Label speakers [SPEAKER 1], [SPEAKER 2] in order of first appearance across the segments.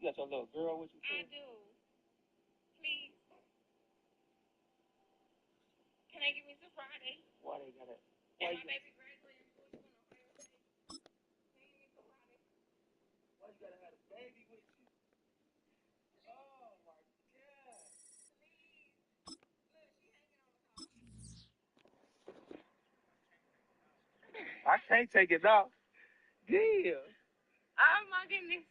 [SPEAKER 1] You got your little girl with you too?
[SPEAKER 2] I do. Please. Can I give me some Friday?
[SPEAKER 1] Why they gotta?
[SPEAKER 2] And my baby graduating school, she's going to Ohio State. Can you give me some Friday?
[SPEAKER 1] Why you gotta have a baby with you? Oh my God!
[SPEAKER 2] Please. Look, she hanging on the car.
[SPEAKER 1] I can't take it off. Yeah.
[SPEAKER 2] Oh my goodness.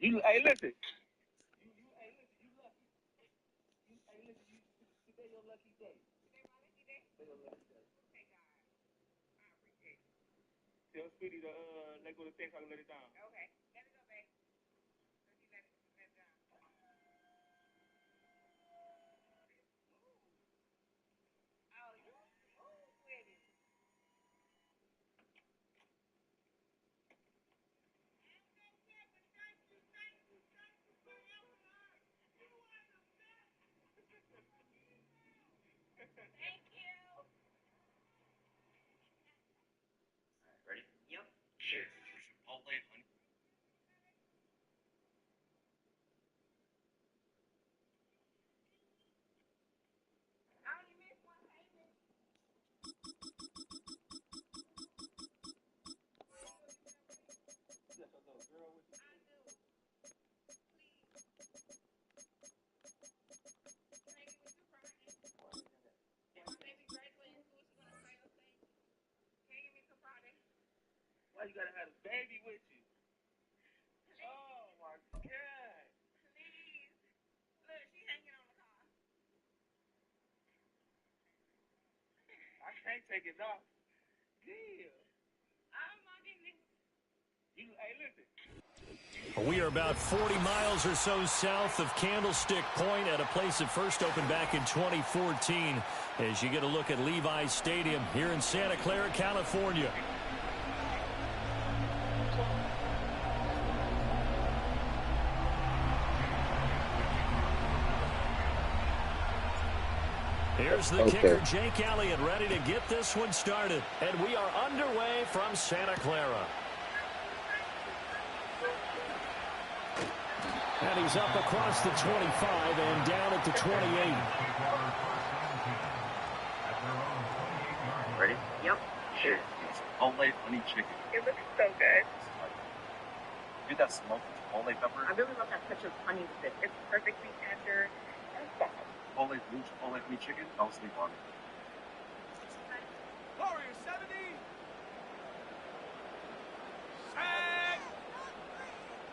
[SPEAKER 1] You, hey, listen. Hey, listen. You lucky. Hey, listen. Today your lucky day.
[SPEAKER 2] Today my lucky day?
[SPEAKER 1] Today your lucky day.
[SPEAKER 2] Okay, God. I appreciate it.
[SPEAKER 1] Tell Speedy to let go of the text so I can let it down.
[SPEAKER 2] Okay. Let it go, babe. Let it down. Oh, you smooth with it. Thank you.
[SPEAKER 3] Ready?
[SPEAKER 2] Yep.
[SPEAKER 3] Sure. Chipotle honey.
[SPEAKER 2] I only missed one payment.
[SPEAKER 1] You got your little girl with you
[SPEAKER 2] I
[SPEAKER 1] too?
[SPEAKER 2] do. Please. Can I give me some Friday?
[SPEAKER 1] Why they gotta?
[SPEAKER 2] And my baby graduating school, she's going to Ohio State. Can you give me some Friday?
[SPEAKER 1] Why you gotta have a baby with you?
[SPEAKER 2] Please.
[SPEAKER 1] Oh my God!
[SPEAKER 2] Please. Look, she hanging on the car.
[SPEAKER 1] I can't take it off. Yeah.
[SPEAKER 2] Oh my goodness.
[SPEAKER 1] You, hey, listen.
[SPEAKER 4] We are about 40 miles or so south of Candlestick Point at a place that first opened back in 2014 as you get a look at Levi's Stadium here in Santa Clara, California. Here's the kicker, Jake Elliott, ready to get this one started. And we are underway from Santa Clara. And he's up across the 25 and down at the 28.
[SPEAKER 3] Ready?
[SPEAKER 2] Yep.
[SPEAKER 3] Sure. Chipotle honey chicken.
[SPEAKER 2] It looks so good.
[SPEAKER 3] Get that smoked chipotle pepper.
[SPEAKER 2] I really love that touch of honey with it. It's perfectly tender and soft.
[SPEAKER 3] Chipotle blue chipotle honey chicken. Don't sleep on it.
[SPEAKER 1] Warrior 70. Sag.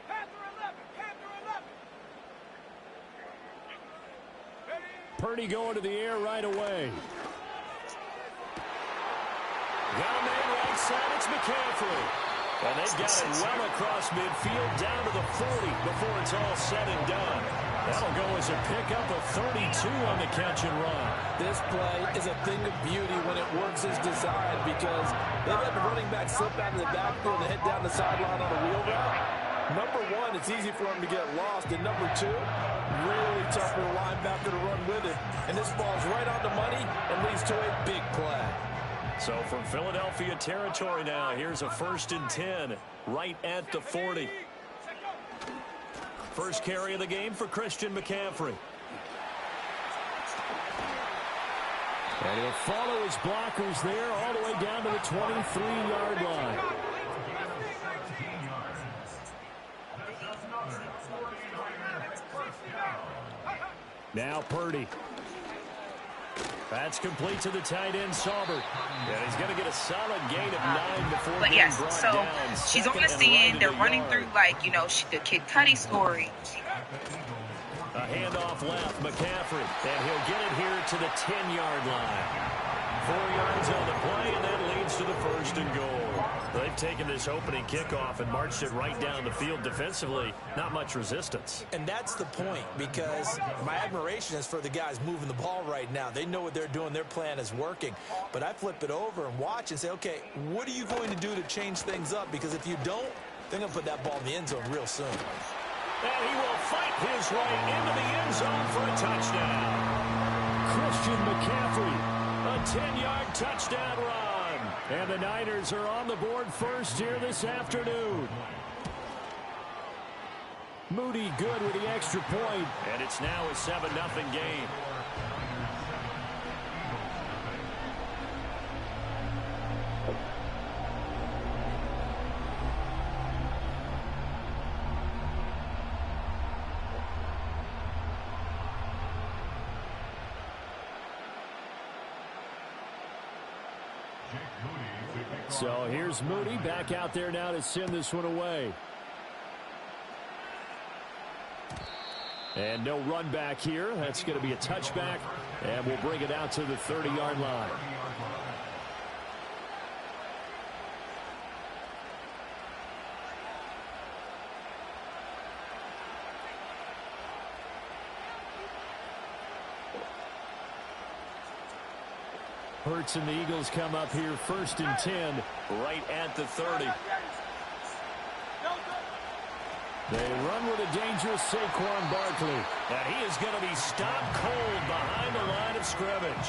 [SPEAKER 1] Panther 11. Panther 11.
[SPEAKER 4] Purdy going to the air right away. Down there right side, it's McCaffrey. And they've got it well across midfield down to the 40 before it's all said and done. That'll go as a pickup of 32 on the catch and run.
[SPEAKER 5] This play is a thing of beauty when it works as designed because they let the running back slip out of the backfield and head down the sideline on a wheel route. Number one, it's easy for him to get lost. And number two, really tough for the linebacker to run with it. And this ball's right on the money and leads to a big play.
[SPEAKER 4] So from Philadelphia territory now, here's a 1st and 10 right at the 40. First carry of the game for Christian McCaffrey. And he'll follow his blockers there all the way down to the 23-yard line. Now Purdy. That's complete to the tight end, Saubert. And he's going to get a solid gain of 9 before
[SPEAKER 2] But
[SPEAKER 4] being
[SPEAKER 2] yes,
[SPEAKER 4] brought
[SPEAKER 2] so
[SPEAKER 4] down.
[SPEAKER 2] she's on the
[SPEAKER 4] Second and
[SPEAKER 2] scene.
[SPEAKER 4] right
[SPEAKER 2] They're
[SPEAKER 4] at the
[SPEAKER 2] running
[SPEAKER 4] yard.
[SPEAKER 2] through, like, you know, the Kid Cudi story.
[SPEAKER 4] A handoff left, McCaffrey. And he'll get it here to the 10-yard line. 4 yards on the play, and that leads to the 1st and goal. They've taken this opening kickoff and marched it right down the field defensively. Not much resistance.
[SPEAKER 5] And that's the point, because my admiration is for the guys moving the ball right now. They know what they're doing. Their plan is working. But I flip it over and watch and say, okay, what are you going to do to change things up? Because if you don't, they're going to put that ball in the end zone real soon.
[SPEAKER 4] And he will fight his way into the end zone for a touchdown. Christian McCaffrey, a 10-yard touchdown run. And the Niners are on the board first here this afternoon. Moody good with the extra point, and it's now a 7-0 game. So here's Moody back out there now to send this one away. And no run back here. That's going to be a touchback, and we'll bring it out to the 30-yard line. Hurts and the Eagles come up here 1st and 10, right at the 30. They run with a dangerous Saquon Barkley. And he is going to be stopped cold behind the line of scrimmage.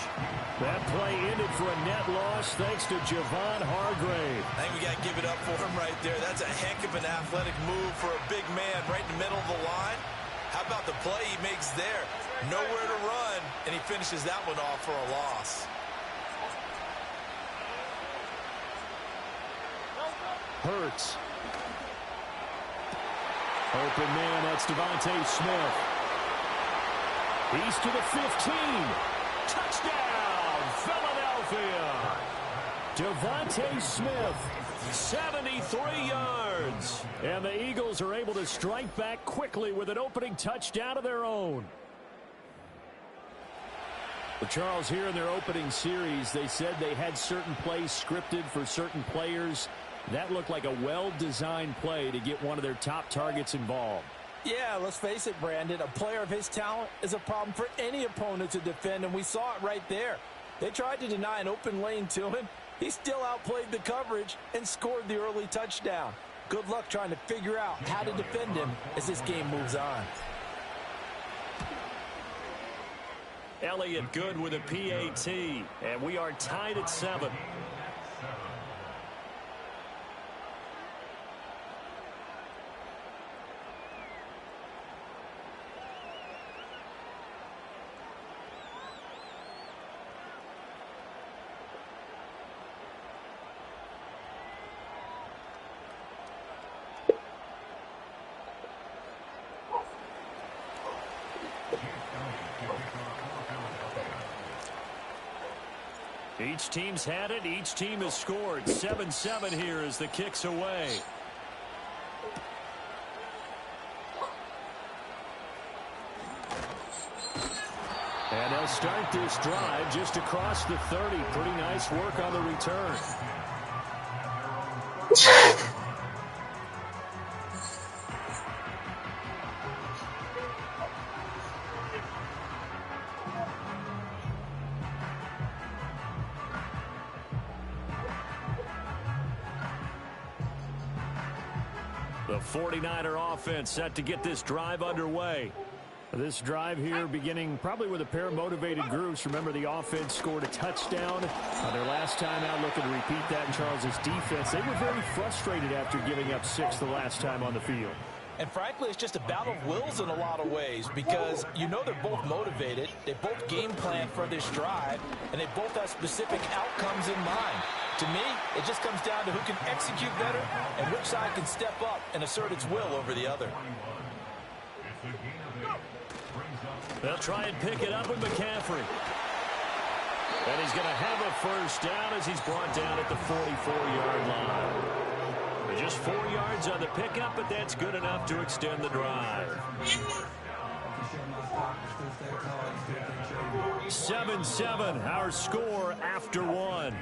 [SPEAKER 4] That play ended for a net loss thanks to Javon Hargrave.
[SPEAKER 5] I think we got to give it up for him right there. That's a heck of an athletic move for a big man right in the middle of the line. How about the play he makes there? Nowhere to run, and he finishes that one off for a loss.
[SPEAKER 4] Hurts. Open man, that's Devontae Smith. He's to the 15. Touchdown, Philadelphia. Devontae Smith, 73 yards. And the Eagles are able to strike back quickly with an opening touchdown of their own. Well, Charles, here in their opening series, they said they had certain plays scripted for certain players. That looked like a well-designed play to get one of their top targets involved.
[SPEAKER 5] Yeah, let's face it, Brandon. A player of his talent is a problem for any opponent to defend, and we saw it right there. They tried to deny an open lane to him. He still outplayed the coverage and scored the early touchdown. Good luck trying to figure out how to defend him as this game moves on.
[SPEAKER 4] Elliott good with a PAT, and we are tied at 7. Each team's had it. Each team has scored. 7-7 here as the kick's away. And they'll start this drive just across the 30. Pretty nice work on the return. The 49er offense set to get this drive underway. This drive here beginning probably with a pair of motivated groups. Remember, the offense scored a touchdown their last time out, looking to repeat that in Charles's defense. They were very frustrated after giving up 6 the last time on the field.
[SPEAKER 5] And frankly, it's just a battle of wills in a lot of ways because you know they're both motivated, they both game plan for this drive, and they both have specific outcomes in mind. To me, it just comes down to who can execute better and which side can step up and assert its will over the other.
[SPEAKER 4] They'll try and pick it up with McCaffrey. And he's going to have a first down as he's brought down at the 44-yard line. Just 4 yards on the pickup, but that's good enough to extend the drive. 7-7, our score after 1.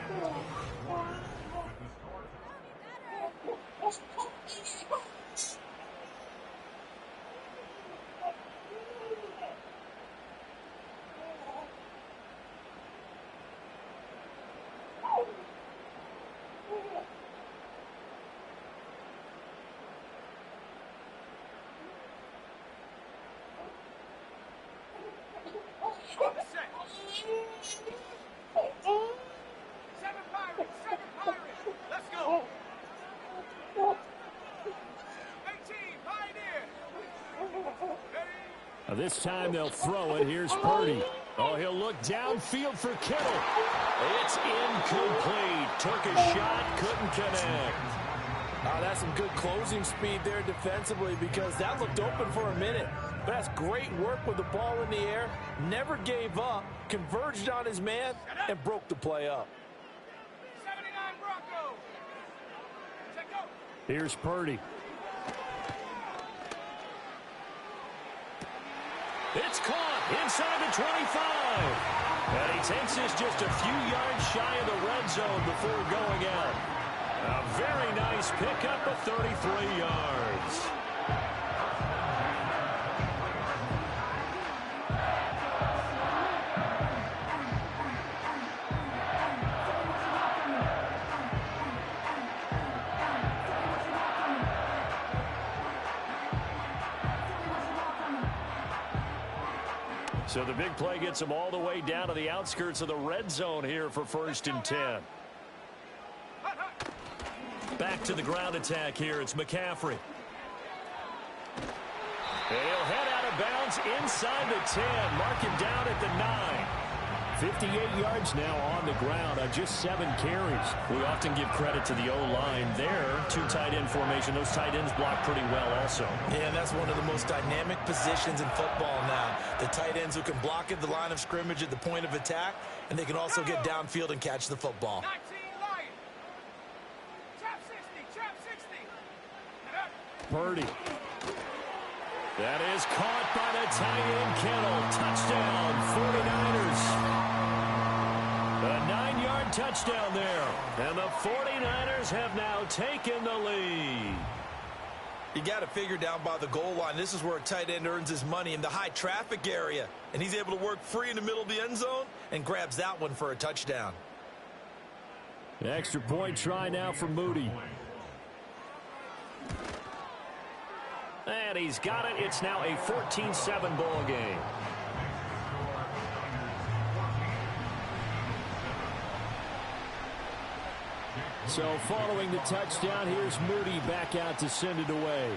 [SPEAKER 4] This time they'll throw it. Here's Purdy. Oh, he'll look downfield for Kittle. It's incomplete. Took a shot, couldn't connect.
[SPEAKER 5] That's some good closing speed there defensively because that looked open for a minute. But that's great work with the ball in the air. Never gave up, converged on his man, and broke the play up.
[SPEAKER 1] 79 Broncos. Check go.
[SPEAKER 4] Here's Purdy. It's caught inside the 25. And he takes this just a few yards shy of the red zone before going out. A very nice pickup of 33 yards. So the big play gets him all the way down to the outskirts of the red zone here for 1st and 10. Back to the ground attack here. It's McCaffrey. And he'll head out of bounds inside the 10. Mark him down at the 9. 58 yards now on the ground on just 7 carries. We often give credit to the O-line there. 2 tight end formation. Those tight ends block pretty well also.
[SPEAKER 5] Yeah, and that's one of the most dynamic positions in football now. The tight ends who can block at the line of scrimmage at the point of attack, and they can also get downfield and catch the football.
[SPEAKER 1] 19 Lions. Trap 60, trap 60.
[SPEAKER 4] Purdy. That is caught by the tight end Kittle. Touchdown, 49ers. A 9-yard touchdown there. And the 49ers have now taken the lead.
[SPEAKER 5] You got to figure down by the goal line. This is where a tight end earns his money in the high traffic area. And he's able to work free in the middle of the end zone and grabs that one for a touchdown.
[SPEAKER 4] Extra point try now for Moody. And he's got it. It's now a 14-7 ball game. So following the touchdown, here's Moody back out to send it away.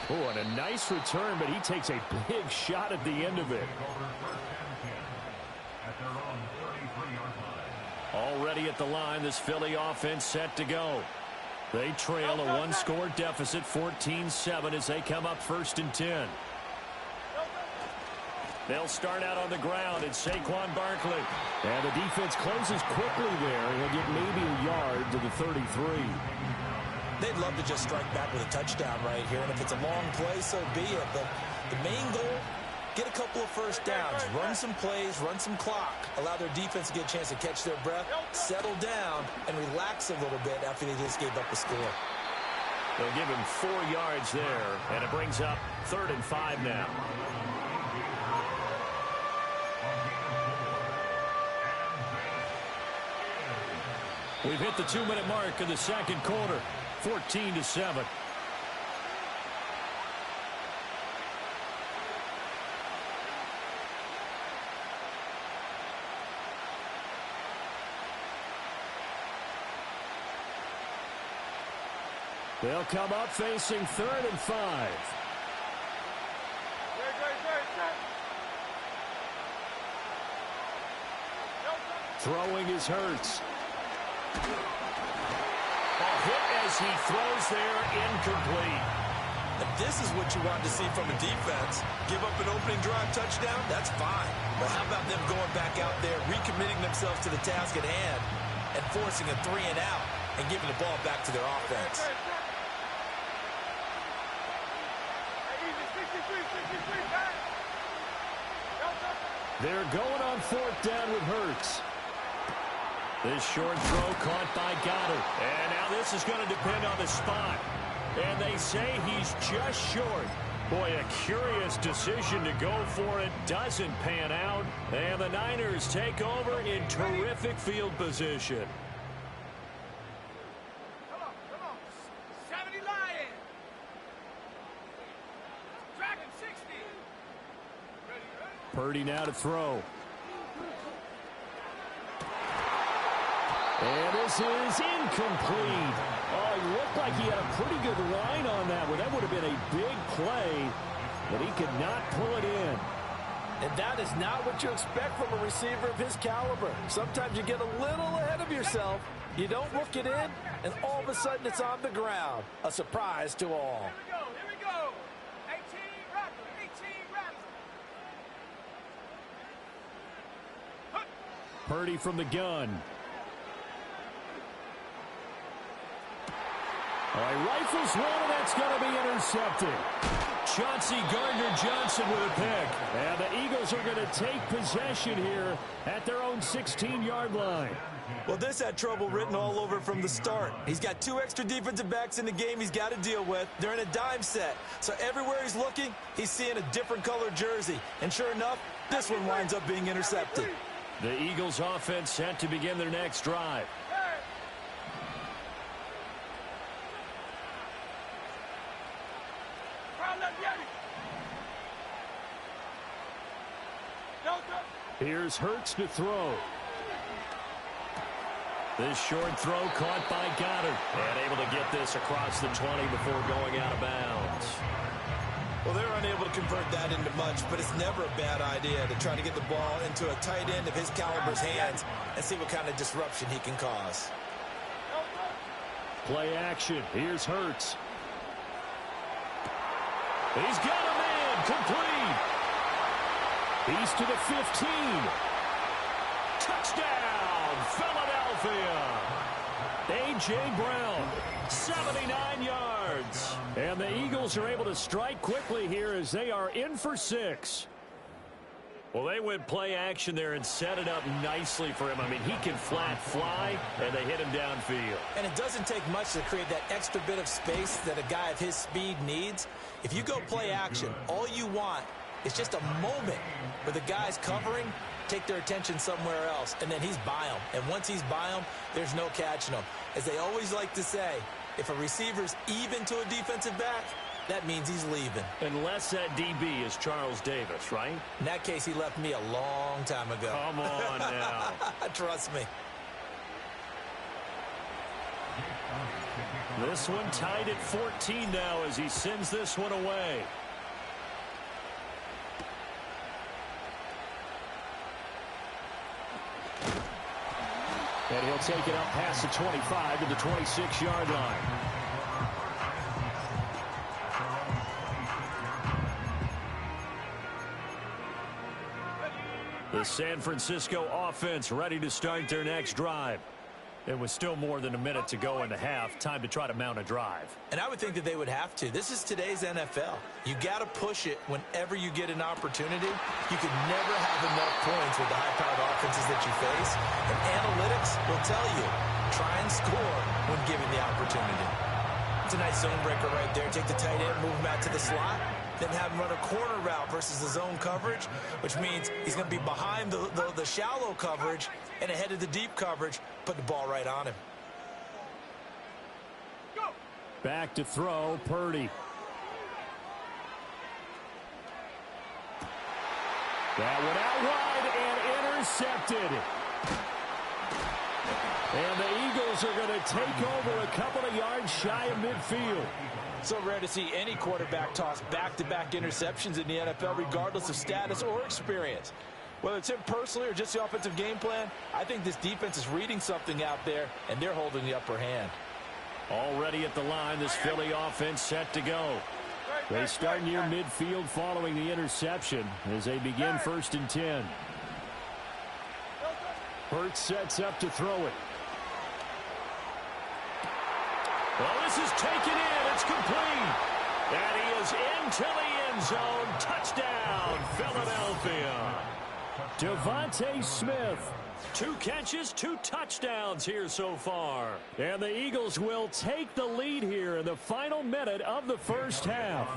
[SPEAKER 4] Oh, and a nice return, but he takes a big shot at the end of it. Already at the line, this Philly offense set to go. They trail a 1-score deficit, 14-7, as they come up 1st and 10. They'll start out on the ground. It's Saquon Barkley. And the defense closes quickly there. He'll get maybe a yard to the 33.
[SPEAKER 5] They'd love to just strike back with a touchdown right here. And if it's a long play, so be it. But the main goal, get a couple of first downs, run some plays, run some clock, allow their defense to get a chance to catch their breath, settle down, and relax a little bit after they just gave up the score.
[SPEAKER 4] They'll give him 4 yards there, and it brings up 3rd and 5 now. We've hit the 2-minute mark of the second quarter, 14-7. They'll come up facing 3rd and 5. Throwing is Hurts. A hit as he throws there, incomplete.
[SPEAKER 5] If this is what you want to see from a defense, give up an opening drive touchdown, that's fine. But how about them going back out there, recommitting themselves to the task at hand, and forcing a 3 and out, and giving the ball back to their offense?
[SPEAKER 4] They're going on 4th down with Hurts. This short throw caught by Goddard. And now this is going to depend on the spot. And they say he's just short. Boy, a curious decision to go for it. Doesn't pan out. And the Niners take over in terrific field position.
[SPEAKER 1] Come on. 70 Lions. Dragon 60. Ready?
[SPEAKER 4] Purdy now to throw. And this is incomplete. Oh, he looked like he had a pretty good line on that one. That would have been a big play, but he could not pull it in.
[SPEAKER 5] And that is not what you expect from a receiver of his caliber. Sometimes you get a little ahead of yourself. You don't look it in, and all of a sudden it's on the ground. A surprise to all.
[SPEAKER 1] Here we go. 18 Raptors. 18 Raptors.
[SPEAKER 4] Purdy from the gun. All right, rifles one, and that's going to be intercepted. Chauncey Gardner-Johnson with a pick. And the Eagles are going to take possession here at their own 16-yard line.
[SPEAKER 6] Well, this had trouble written all over from the start. He's got 2 extra defensive backs in the game he's got to deal with. They're in a dime set. So everywhere he's looking, he's seeing a different color jersey. And sure enough, this one winds up being intercepted.
[SPEAKER 4] The Eagles offense set to begin their next drive. Here's Hurts to throw. This short throw caught by Goddard. And able to get this across the 20 before going out of bounds.
[SPEAKER 6] Well, they're unable to convert that into much, but it's never a bad idea to try to get the ball into a tight end of his caliber's hands and see what kind of disruption he can cause.
[SPEAKER 4] Play action. Here's Hurts. He's got a man. Complete. He's to the 15. Touchdown, Philadelphia. A.J. Brown, 79 yards. And the Eagles are able to strike quickly here as they are in for 6. Well, they went play action there and set it up nicely for him. I mean, he can flat fly, and they hit him downfield.
[SPEAKER 6] And it doesn't take much to create that extra bit of space that a guy of his speed needs. If you go play action, all you want is just a moment where the guy's covering, take their attention somewhere else, and then he's by him. And once he's by him, there's no catching him. As they always like to say, if a receiver's even to a defensive back, that means he's leaving.
[SPEAKER 4] Unless that DB is Charles Davis, right?
[SPEAKER 6] In that case, he left me a long time ago.
[SPEAKER 4] Come on now.
[SPEAKER 6] Trust me.
[SPEAKER 4] This one tied at 14 now as he sends this one away. And he'll take it up past the 25 to the 26-yard line. The San Francisco offense ready to start their next drive. There was still more than a minute to go in the half. Time to try to mount a drive.
[SPEAKER 6] And I would think that they would have to. This is today's NFL. You got to push it whenever you get an opportunity. You can never have enough points with the high-powered offenses that you face. And analytics will tell you, try and score when given the opportunity. It's a nice zone breaker right there. Take the tight end, move him out to the slot, then have him run a corner route versus the zone coverage, which means he's going to be behind the shallow coverage and ahead of the deep coverage, put the ball right on him.
[SPEAKER 4] Back to throw, Purdy. That one out wide and intercepted. And the Eagles are going to take over a couple of yards shy of midfield.
[SPEAKER 5] So rare to see any quarterback toss back-to-back interceptions in the NFL, regardless of status or experience. Whether it's him personally or just the offensive game plan, I think this defense is reading something out there, and they're holding the upper hand.
[SPEAKER 4] Already at the line, this Philly offense set to go. They start near midfield following the interception as they begin 1st and 10. Hurts sets up to throw it. Well, this is taken in. It's complete. And he is into the end zone. Touchdown, Philadelphia. Devontae Smith. 2 catches, 2 touchdowns here so far. And the Eagles will take the lead here in the final minute of the first half.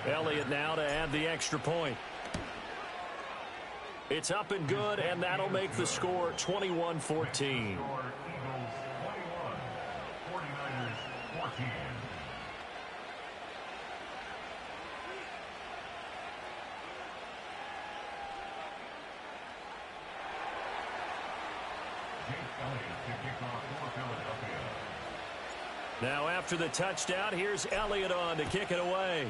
[SPEAKER 4] Elliott now to add the extra point. It's up and good, and that'll make the score 21-14. Now after the touchdown, here's Elliott on to kick it away.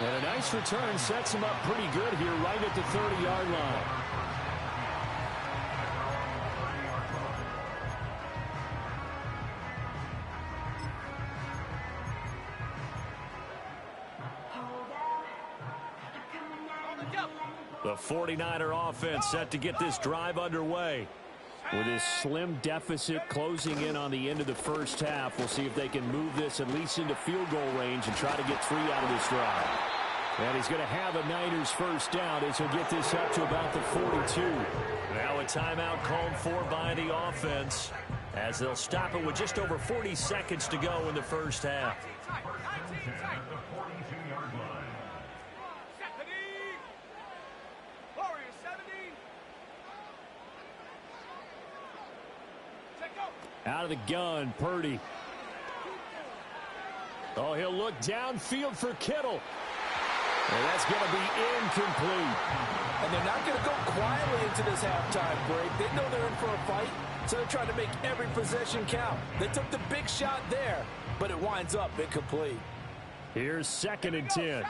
[SPEAKER 4] And a nice return sets him up pretty good here right at the 30-yard line. The 49er offense set to get this drive underway. With this slim deficit closing in on the end of the first half, we'll see if they can move this at least into field goal range and try to get 3 out of this drive. And he's going to have a Niners first down as he'll get this up to about the 42. Now a timeout called for by the offense as they'll stop it with just over 40 seconds to go in the first half. Out of the gun, Purdy. Oh, he'll look downfield for Kittle. And that's going to be incomplete.
[SPEAKER 5] And they're not going to go quietly into this halftime break. They know they're in for a fight, so they're trying to make every possession count. They took the big shot there, but it winds up incomplete.
[SPEAKER 4] Here's 2nd and 10.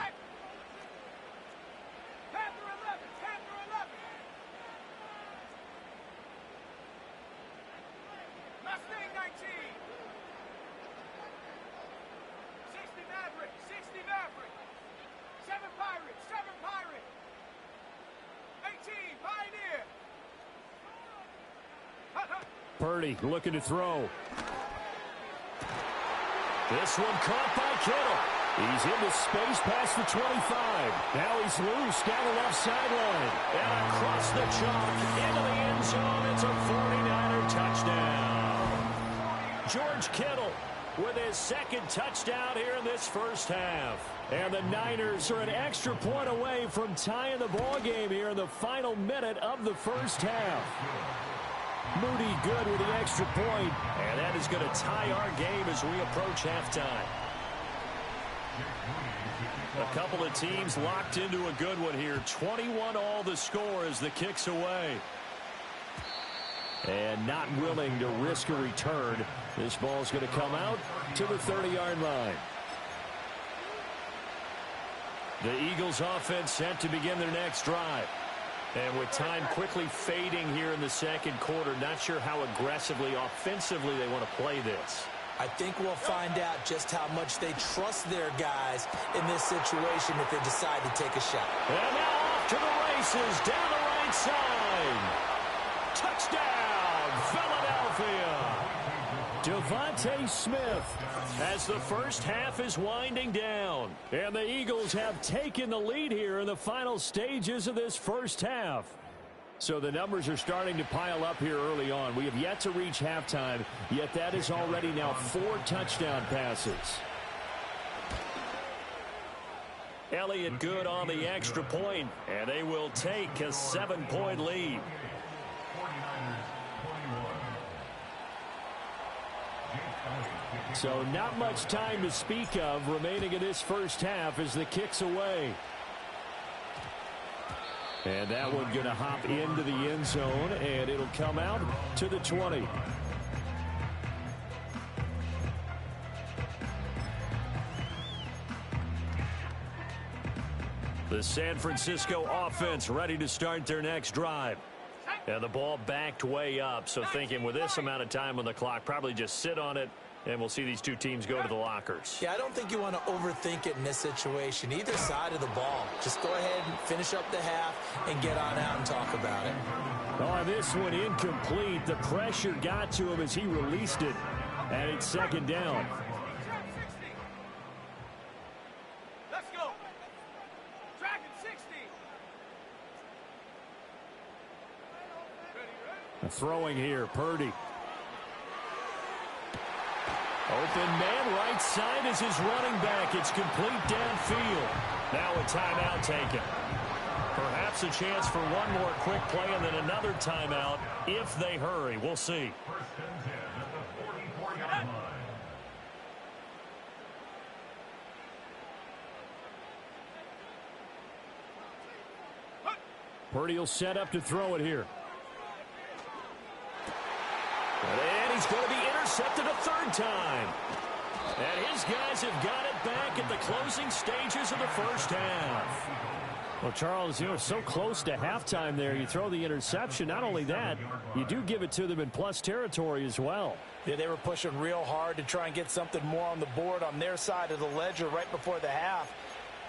[SPEAKER 4] Purdy looking to throw. This one caught by Kittle. He's into space past the 25. Now he's loose down the left sideline. And across the chalk into the end zone. It's a 49er touchdown. George Kittle with his 2nd touchdown here in this first half. And the Niners are an extra point away from tying the ball game here in the final minute of the first half. Moody good with the extra point, and that is going to tie our game as we approach halftime. A couple of teams locked into a good one here. 21 all the score as the kick's away. And not willing to risk a return. This ball's going to come out to the 30-yard line. The Eagles offense set to begin their next drive. And with time quickly fading here in the second quarter, not sure how aggressively, offensively they want to play this.
[SPEAKER 6] I think we'll find out just how much they trust their guys in this situation if they decide to take a shot.
[SPEAKER 4] And now off to the races, down the right side. Touchdown, Philadelphia. Devontae Smith as the first half is winding down. And the Eagles have taken the lead here in the final stages of this first half. So the numbers are starting to pile up here early on. We have yet to reach halftime, yet that is already now 4 touchdown passes. Elliott good on the extra point, and they will take a 7-point lead. So not much time to speak of remaining in this first half as the kick's away. And that one going to hop into the end zone, and it'll come out to the 20. The San Francisco offense ready to start their next drive. And the ball backed way up, so thinking with this amount of time on the clock, probably just sit on it, and we'll see these two teams go to the lockers.
[SPEAKER 6] Yeah, I don't think you want to overthink it in this situation. Either side of the ball. Just go ahead and finish up the half and get on out and talk about it.
[SPEAKER 4] Oh, this one incomplete. The pressure got to him as he released it. And it's 2nd down.
[SPEAKER 1] Let's go. Dragon 60.
[SPEAKER 4] Throwing here, Purdy. Open man right side is his running back. It's complete downfield. Now a timeout taken. Perhaps a chance for one more quick play and then another timeout if they hurry. We'll see. Purdy will set up to throw it here. And he's going to be intercepted a third time. And his guys have got it back at the closing stages of the first half. Well, Charles, so close to halftime there. You throw the interception. Not only that, you do give it to them in plus territory as well.
[SPEAKER 5] Yeah, they were pushing real hard to try and get something more on the board on their side of the ledger right before the half.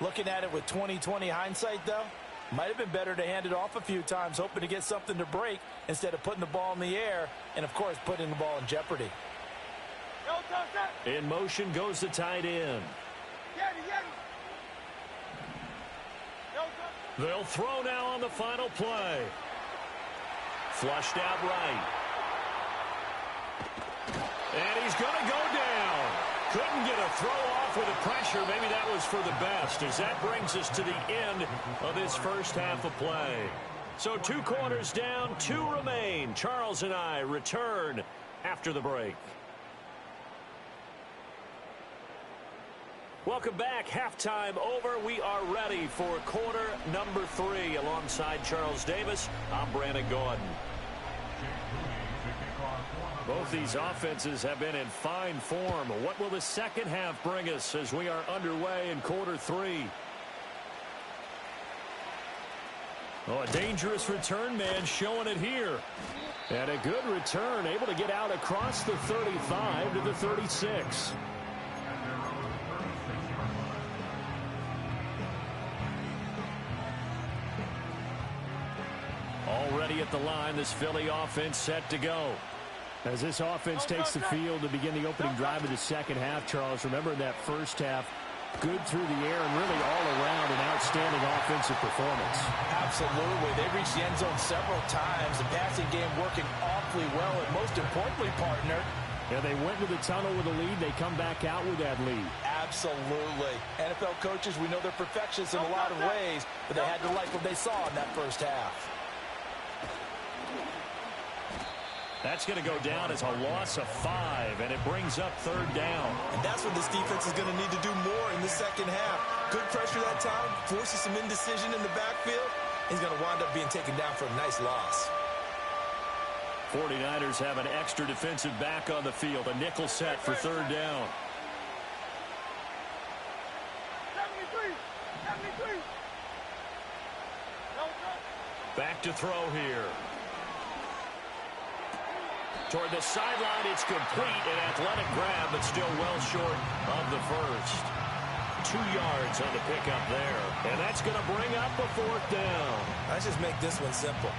[SPEAKER 5] Looking at it with 20/20 hindsight, though, might have been better to hand it off a few times, hoping to get something to break instead of putting the ball in the air and, of course, putting the ball in jeopardy.
[SPEAKER 4] In motion goes the tight end. They'll throw now on the final play. Flushed out right. And he's going to go down. Couldn't get a throw off with the pressure. Maybe that was for the best, as that brings us to the end of this first half of play. So 2 quarters down, 2 remain. Charles and I return after the break. Welcome back. Halftime over. We are ready for quarter number 3. Alongside Charles Davis, I'm Brandon Gordon. Both these offenses have been in fine form. What will the second half bring us as we are underway in quarter 3? Oh, a dangerous return man showing it here. And a good return, able to get out across the 35 to the 36. Already at the line, this Philly offense set to go. As this offense takes the field to begin the opening drive of the second half, Charles, remember in that first half, good through the air and really all around an outstanding offensive performance.
[SPEAKER 5] Absolutely. They reached the end zone several times. The passing game working awfully well, and most importantly, partner.
[SPEAKER 4] Yeah, they went to the tunnel with a lead. They come back out with that lead.
[SPEAKER 5] Absolutely. NFL coaches, we know they're perfectionists in a lot of ways, but they had to like what they saw in that first half.
[SPEAKER 4] That's going to go down as a loss of 5, and it brings up third down.
[SPEAKER 6] And that's what this defense is going to need to do more in the second half. Good pressure that time, forces some indecision in the backfield. He's going to wind up being taken down for a nice loss.
[SPEAKER 4] 49ers have an extra defensive back on the field, a nickel set for third down.
[SPEAKER 1] 73.
[SPEAKER 4] Back to throw here. Toward the sideline, it's complete, an athletic grab, but still well short of the first. 2 yards on the pickup there, and that's going to bring up a fourth down.
[SPEAKER 6] Let's just make this one simple.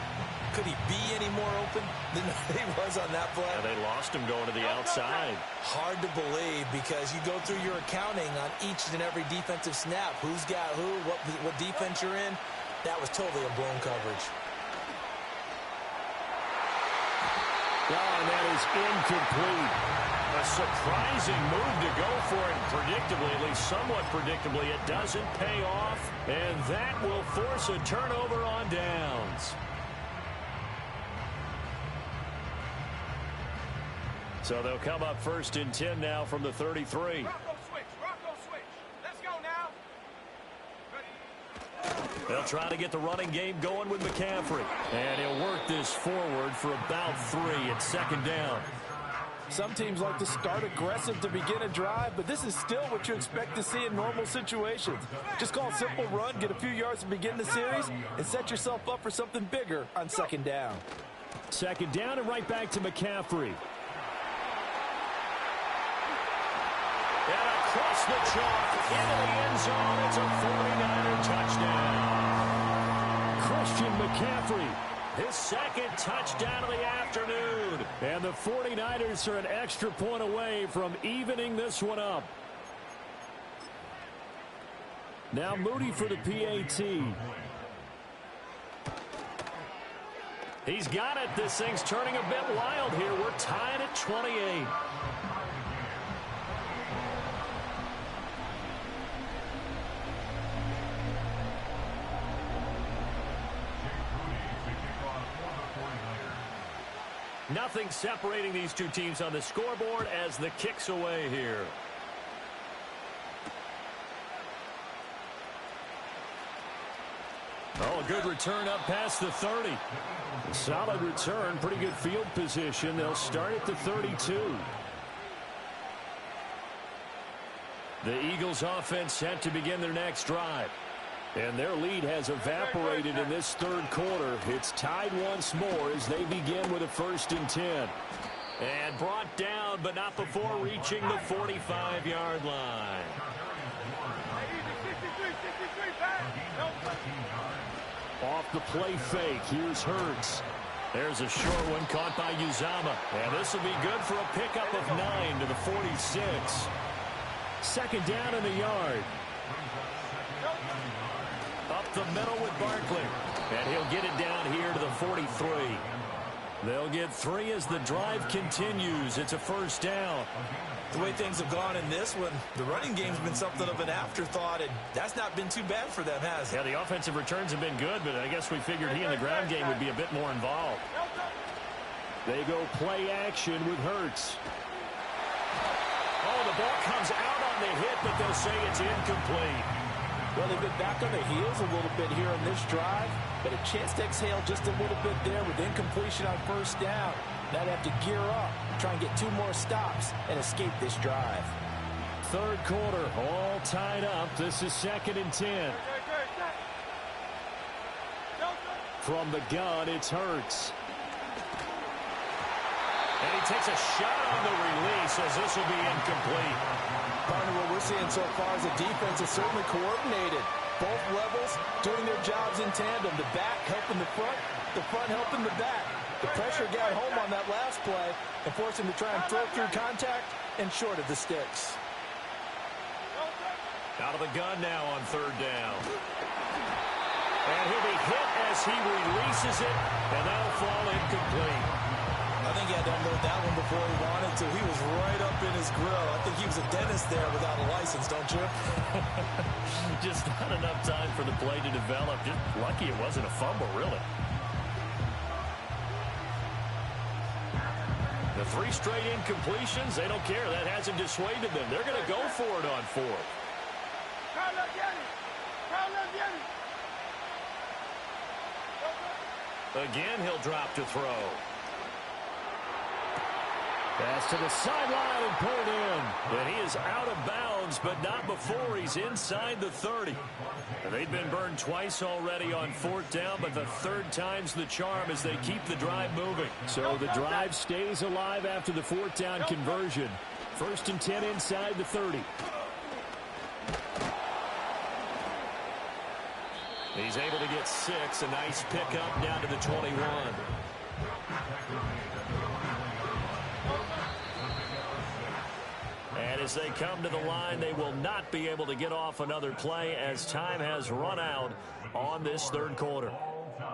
[SPEAKER 6] Could he be any more open than he was on that play?
[SPEAKER 4] And they lost him going to the outside.
[SPEAKER 6] Hard to believe because you go through your accounting on each and every defensive snap. Who's got who, what defense you're in. That was totally a blown coverage.
[SPEAKER 4] And that is incomplete. A surprising move to go for it. Predictably, at least somewhat predictably, it doesn't pay off. And that will force a turnover on downs. So they'll come up first and 10 now from the 33.
[SPEAKER 1] Rocco switch. Let's go now.
[SPEAKER 4] They'll try to get the running game going with McCaffrey. And he'll work this forward for about 3 at second down.
[SPEAKER 5] Some teams like to start aggressive to begin a drive, but this is still what you expect to see in normal situations. Just call a simple run, get a few yards to begin the series, and set yourself up for something bigger on second down.
[SPEAKER 4] Second down and right back to McCaffrey. And across the chalk into the end zone. It's a 49er touchdown. Christian McCaffrey, his second touchdown of the afternoon. And the 49ers are an extra point away from evening this one up. Now Moody for the PAT. He's got it. This thing's turning a bit wild here. We're tied at 28. Nothing separating these two teams on the scoreboard as the kick's away here. Oh, a good return up past the 30. A solid return, pretty good field position. They'll start at the 32. The Eagles offense set to begin their next drive. And their lead has evaporated in this third quarter. It's tied once more as they begin with a 1st and 10. And brought down, but not before reaching the 45-yard line. Off the play fake, here's Hurts. There's a short one caught by Uzomah. And this will be good for a pickup of 9 to the 46. 2nd down in the yard. Up the middle with Barkley. And he'll get it down here to the 43. They'll get 3 as the drive continues. It's a 1st down.
[SPEAKER 6] The way things have gone in this one, the running game's been something of an afterthought, and that's not been too bad for them, has it?
[SPEAKER 4] Yeah, the offensive returns have been good, but I guess we figured he in the ground game would be a bit more involved. They go play action with Hurts. Oh, the ball comes out on the hit, but they'll say it's incomplete.
[SPEAKER 5] Well, they've been back on their heels a little bit here on this drive, but a chance to exhale just a little bit there with incompletion on 1st down. Now they have to gear up, try and get 2 more stops, and escape this drive.
[SPEAKER 4] Third quarter, all tied up. This is 2nd and 10. From the gun, it's Hurts. And he takes a shot on the release as this will be incomplete.
[SPEAKER 5] Partner, what we're seeing so far is the defense is certainly coordinated. Both levels doing their jobs in tandem. The back helping the front helping the back. The pressure got home on that last play and forced him to try and throw through contact and short of the sticks.
[SPEAKER 4] Out of the gun now on 3rd down. And he'll be hit as he releases it, and that'll fall incomplete.
[SPEAKER 6] I think he had to unload that one before he wanted to. He was right up in his grill. I think he was a dentist there without a license, don't you?
[SPEAKER 4] Just not enough time for the play to develop. Just lucky it wasn't a fumble, really. The 3 straight incompletions, they don't care. That hasn't dissuaded them. They're going to go for it on 4th. Again, he'll drop to throw. Pass to the sideline and pulled in. And he is out of bounds, but not before he's inside the 30. They've been burned twice already on 4th down, but the 3rd time's the charm as they keep the drive moving. So the drive stays alive after the 4th down conversion. 1st and 10 inside the 30. He's able to get 6. A nice pickup down to the 21. And as they come to the line, they will not be able to get off another play as time has run out on this 3rd quarter.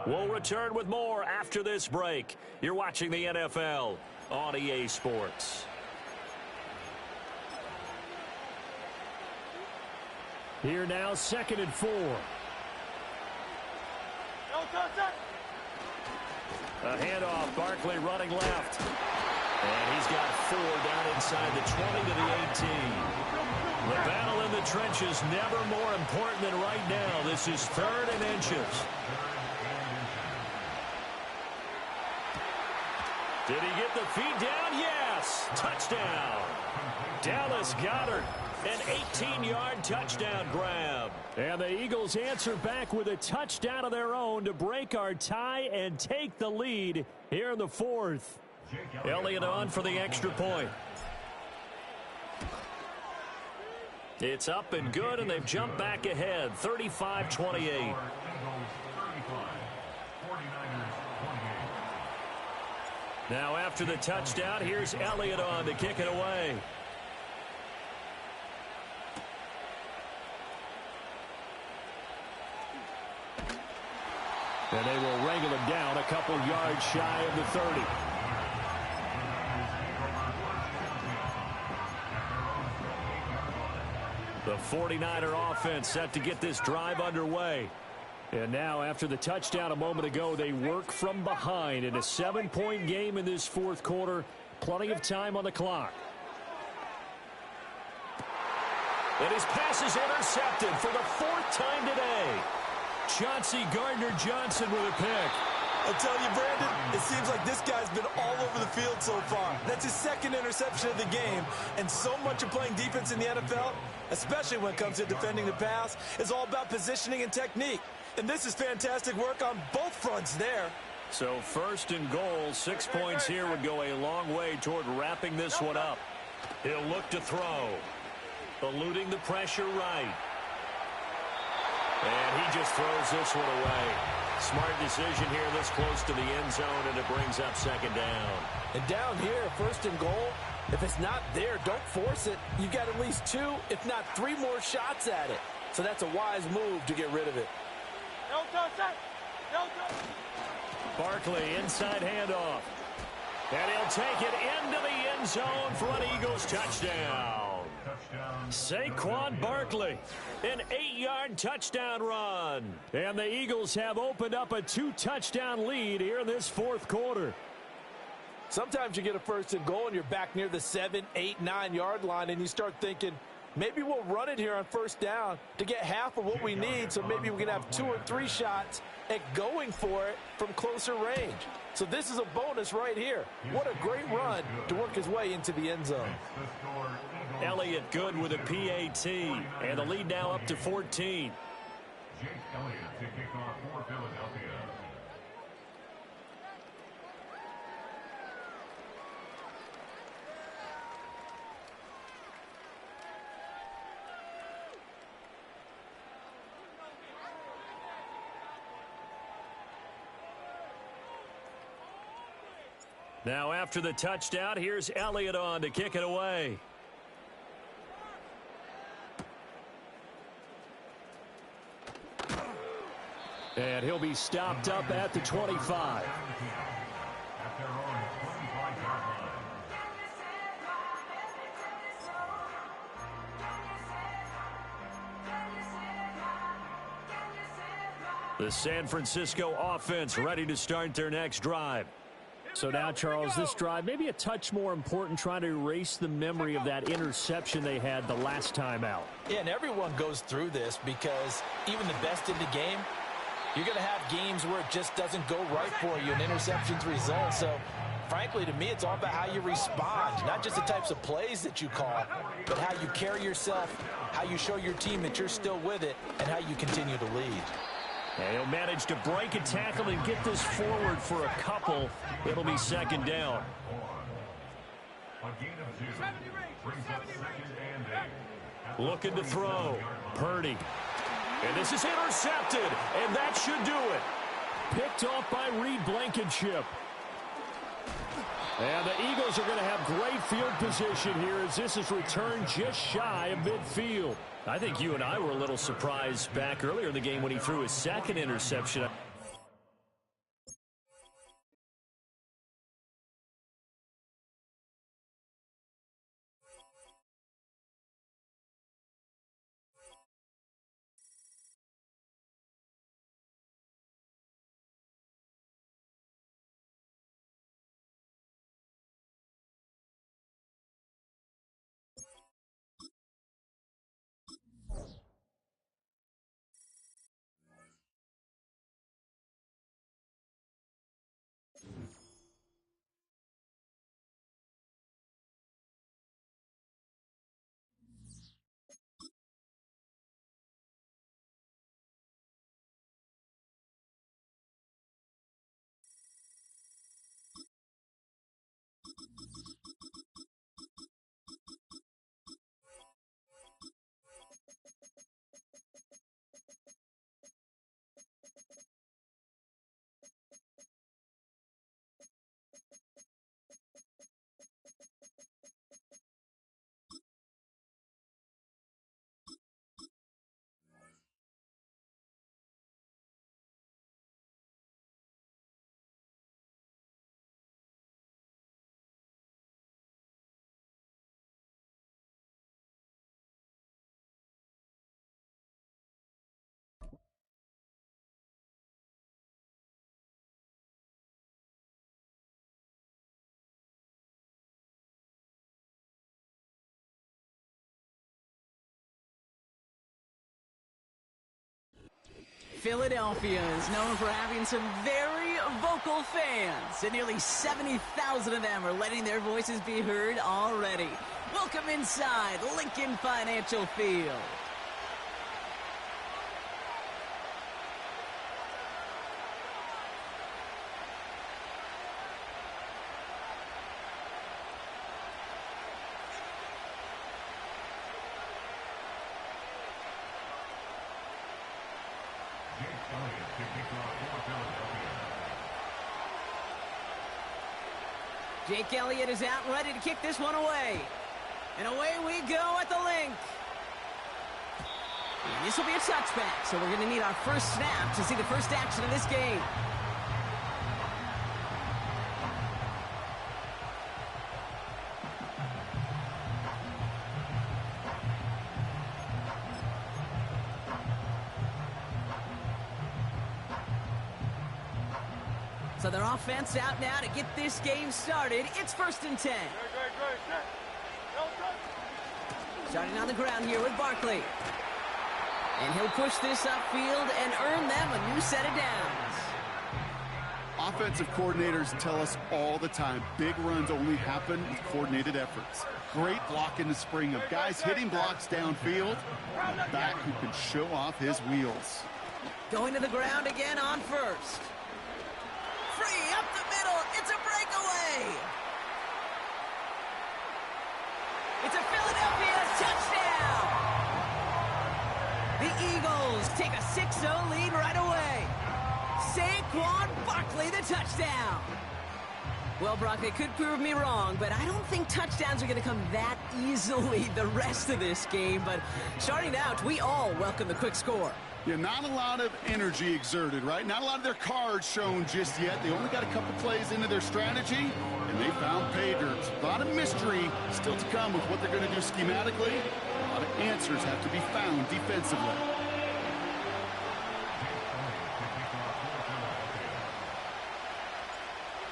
[SPEAKER 4] We'll return with more after this break. You're watching the NFL on EA Sports. Here now, 2nd and 4. A handoff, Barkley running left. And he's got 4 down inside the 20 to the 18. The battle in the trenches never more important than right now. This is 3rd and inches. Did he get the feed down? Yes! Touchdown! Dallas Goedert. An 18-yard touchdown grab. And the Eagles answer back with a touchdown of their own to break our tie and take the lead here in the 4th. Elliott on for the extra point. It's up and good, and they've jumped back ahead, 35-28. Now after the touchdown, here's Elliott on to kick it away. And they will wrangle him down a couple yards shy of the 30. The 49er offense set to get this drive underway. And now after the touchdown a moment ago, they work from behind in a 7-point game in this 4th quarter. Plenty of time on the clock. And his pass is intercepted for the 4th time today. Chauncey Gardner-Johnson with a pick.
[SPEAKER 6] I'll tell you, Brandon, it seems like this guy's been all over the field so far. That's his second interception of the game, and so much of playing defense in the NFL, especially when it comes to defending the pass, is all about positioning and technique. And this is fantastic work on both fronts there.
[SPEAKER 4] So first and goal, 6 points here would go a long way toward wrapping this one up. He'll look to throw. Eluding the pressure right. And he just throws this one away. Smart decision here this close to the end zone, and it brings up second down.
[SPEAKER 5] And down here, first and goal, if it's not there, don't force it. You've got at least 2, if not 3 more shots at it. So that's a wise move to get rid of it.
[SPEAKER 4] Barkley, inside handoff. And he'll take it into the end zone for an Eagles touchdown. Saquon Barkley, an 8-yard touchdown run. And the Eagles have opened up a 2-touchdown lead here in this fourth quarter.
[SPEAKER 5] Sometimes you get a first and goal and you're back near the 7, 8, 9-yard line, and you start thinking, maybe we'll run it here on first down to get half of what we need, so maybe we can have 2 or 3 shots at going for it from closer range. So this is a bonus right here. What a great run to work his way into the end zone.
[SPEAKER 4] Elliott good with a PAT, and the lead now up to 14.
[SPEAKER 7] Jake Elliott to kick off for Philadelphia.
[SPEAKER 4] Now after the touchdown, here's Elliott on to kick it away. And he'll be stopped up at the 25. The San Francisco offense ready to start their next drive.
[SPEAKER 8] So now, Charles, this drive maybe a touch more important, trying to erase the memory of that interception they had the last time out.
[SPEAKER 6] Yeah, and everyone goes through this because even the best in the game, you're going to have games where it just doesn't go right for you, and interceptions result. So, frankly, to me, it's all about how you respond, not just the types of plays that you call, but how you carry yourself, how you show your team that you're still with it, and how you continue to lead.
[SPEAKER 4] And he'll manage to break a tackle and get this forward for a couple. It'll be second down. Looking to throw. Purdy. And this is intercepted, and that should do it.
[SPEAKER 8] Picked off by Reed Blankenship.
[SPEAKER 4] And the Eagles are going to have great field position here as this is returned just shy of midfield. I think you and I were a little surprised back earlier in the game when he threw his second interception.
[SPEAKER 9] Philadelphia is known for having some very vocal fans, and nearly 70,000 of them are letting their voices be heard already. Welcome inside Lincoln Financial Field. Jake Elliott is out and ready to kick this one away. And away we go at the link. And this will be a touchback, so we're going to need our first snap to see the first action of this game. So their offense out now to get this game started. It's 1st and 10. Starting on the ground here with Barkley. And he'll push this upfield and earn them a new set of downs.
[SPEAKER 10] Offensive coordinators tell us all the time, big runs only happen with coordinated efforts. Great block in the spring of guys hitting blocks downfield. A back who can show off his wheels.
[SPEAKER 9] Going to the ground again on first. Free up the middle. It's a breakaway. It's a Philadelphia touchdown. The Eagles take a 6-0 lead right away. Saquon Barkley, the touchdown. Well, Brock, they could prove me wrong, but I don't think touchdowns are going to come that easily the rest of this game. But starting out, we all welcome the quick score.
[SPEAKER 10] Yeah, not a lot of energy exerted, right? Not a lot of their cards shown just yet. They only got a couple plays into their strategy, and they found pay dirt. A lot of mystery still to come with what they're going to do schematically. A lot of answers have to be found defensively.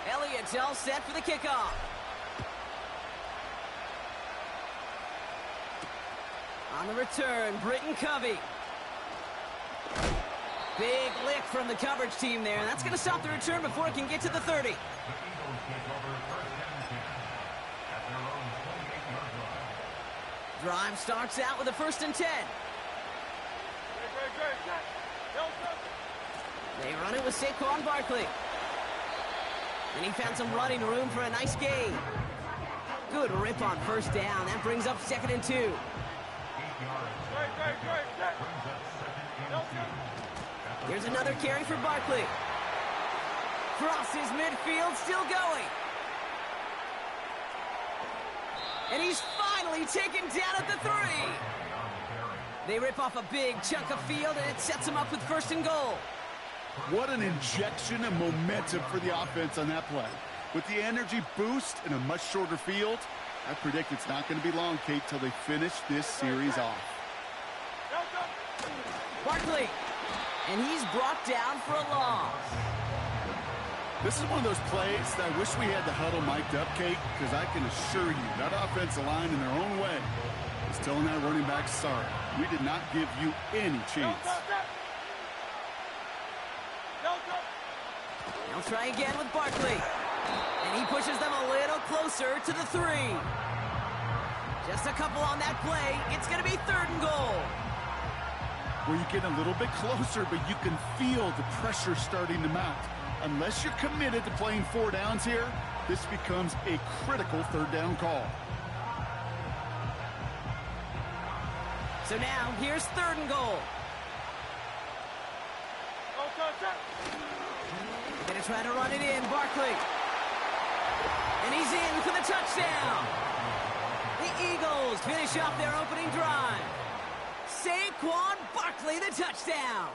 [SPEAKER 9] Elliott's all set for the kickoff. On the return, Britton Covey. Big lick from the coverage team there. That's going to stop the return before it can get to the 30. Drive starts out with a 1st and 10. They run it with Saquon Barkley. And he found some running room for a nice gain. Good rip on 1st down. That brings up 2nd and 2. Here's another carry for Barkley. Crosses midfield, still going. And he's finally taken down at the 3. They rip off a big chunk of field, and it sets them up with 1st and goal.
[SPEAKER 10] What an injection of momentum for the offense on that play. With the energy boost in a much shorter field, I predict it's not going to be long, Kate, till they finish this series off.
[SPEAKER 9] Barkley. And he's brought down for a loss.
[SPEAKER 10] This is one of those plays that I wish we had the huddle mic'd up, Kate, because I can assure you that offensive line in their own way is telling that running back, sorry, we did not give you any chance.
[SPEAKER 9] They'll try again with Barkley. And he pushes them a little closer to the 3. Just a couple on that play. It's going to be 3rd and goal.
[SPEAKER 10] Where you get a little bit closer, but you can feel the pressure starting to mount. Unless you're committed to playing 4 downs here, this becomes a critical 3rd down call.
[SPEAKER 9] So now, here's 3rd and goal. Gonna try to run it in, Barkley. And he's in for the touchdown. The Eagles finish off their opening drive. Saquon Barkley, the touchdown.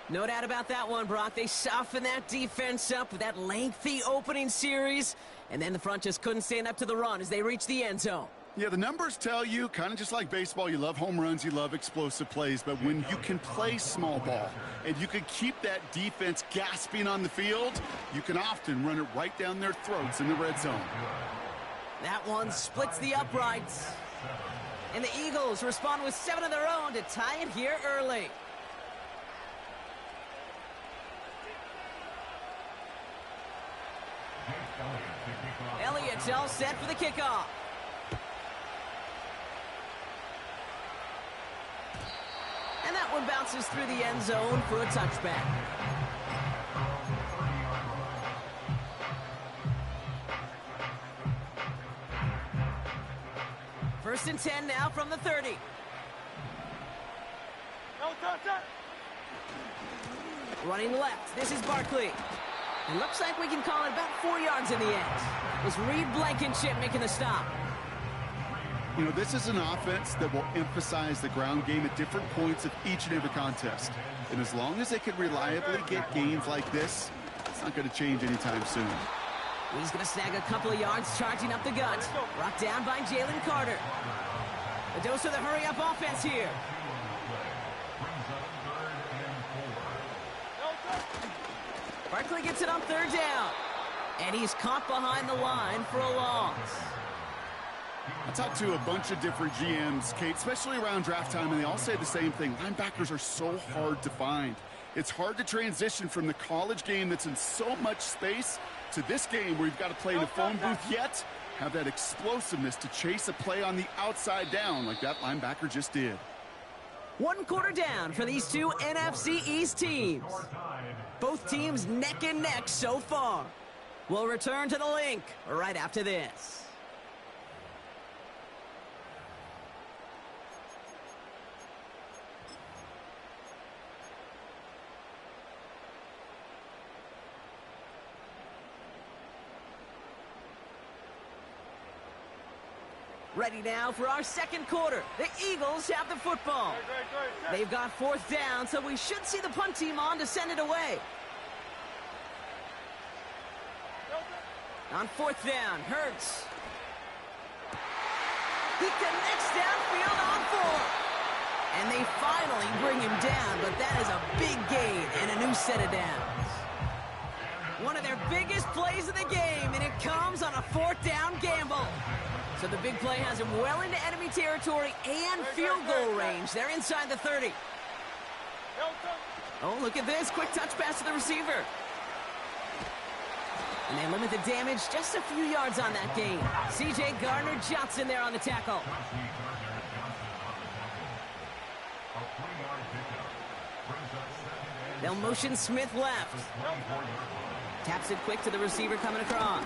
[SPEAKER 9] No doubt about that one, Brock. They softened that defense up with that lengthy opening series, and then the front just couldn't stand up to the run as they reached the end zone.
[SPEAKER 10] Yeah, the numbers tell you, kind of just like baseball, you love home runs, you love explosive plays, but when you can play small ball and you can keep that defense gasping on the field, you can often run it right down their throats in the red zone.
[SPEAKER 9] That one splits the uprights. And the Eagles respond with 7 of their own to tie it here early. Elliott's all set for the kickoff. And that one bounces through the end zone for a touchback. First and 10 now from the 30. Running left, this is Barkley. It looks like we can call it about 4 yards in the end. It's Reed Blankenship making the stop.
[SPEAKER 10] You know, this is an offense that will emphasize the ground game at different points of each and every contest. And as long as they can reliably get gains like this, it's not going to change anytime soon.
[SPEAKER 9] He's going to snag a couple of yards charging up the gut. Brought down by Jalen Carter. A dose of the hurry-up offense here. Barkley gets it on third down. And he's caught behind the line for a loss.
[SPEAKER 10] I talked to a bunch of different GMs, Kate, especially around draft time, and they all say the same thing. Linebackers are so hard to find. It's hard to transition from the college game that's in so much space to this game where you've got to play in a phone booth, yet have that explosiveness to chase a play on the outside down like that linebacker just did.
[SPEAKER 9] 1 quarter down for these two NFC East teams. Both teams neck and neck so far. We'll return to the link right after this. Ready now for our second quarter. The Eagles have the football. They've got fourth down, so we should see the punt team on to send it away. On fourth down, Hurts. He connects downfield on 4. And they finally bring him down, but that is a big gain and a new set of downs. One of their biggest plays of the game, and it comes on a fourth down gamble. So the big play has him well into enemy territory and field goal range. They're inside the 30. Oh, look at this. Quick touch pass to the receiver. And they limit the damage just a few yards on that gain. C.J. Gardner-Johnson there on the tackle. They'll motion Smith left. Taps it quick to the receiver coming across.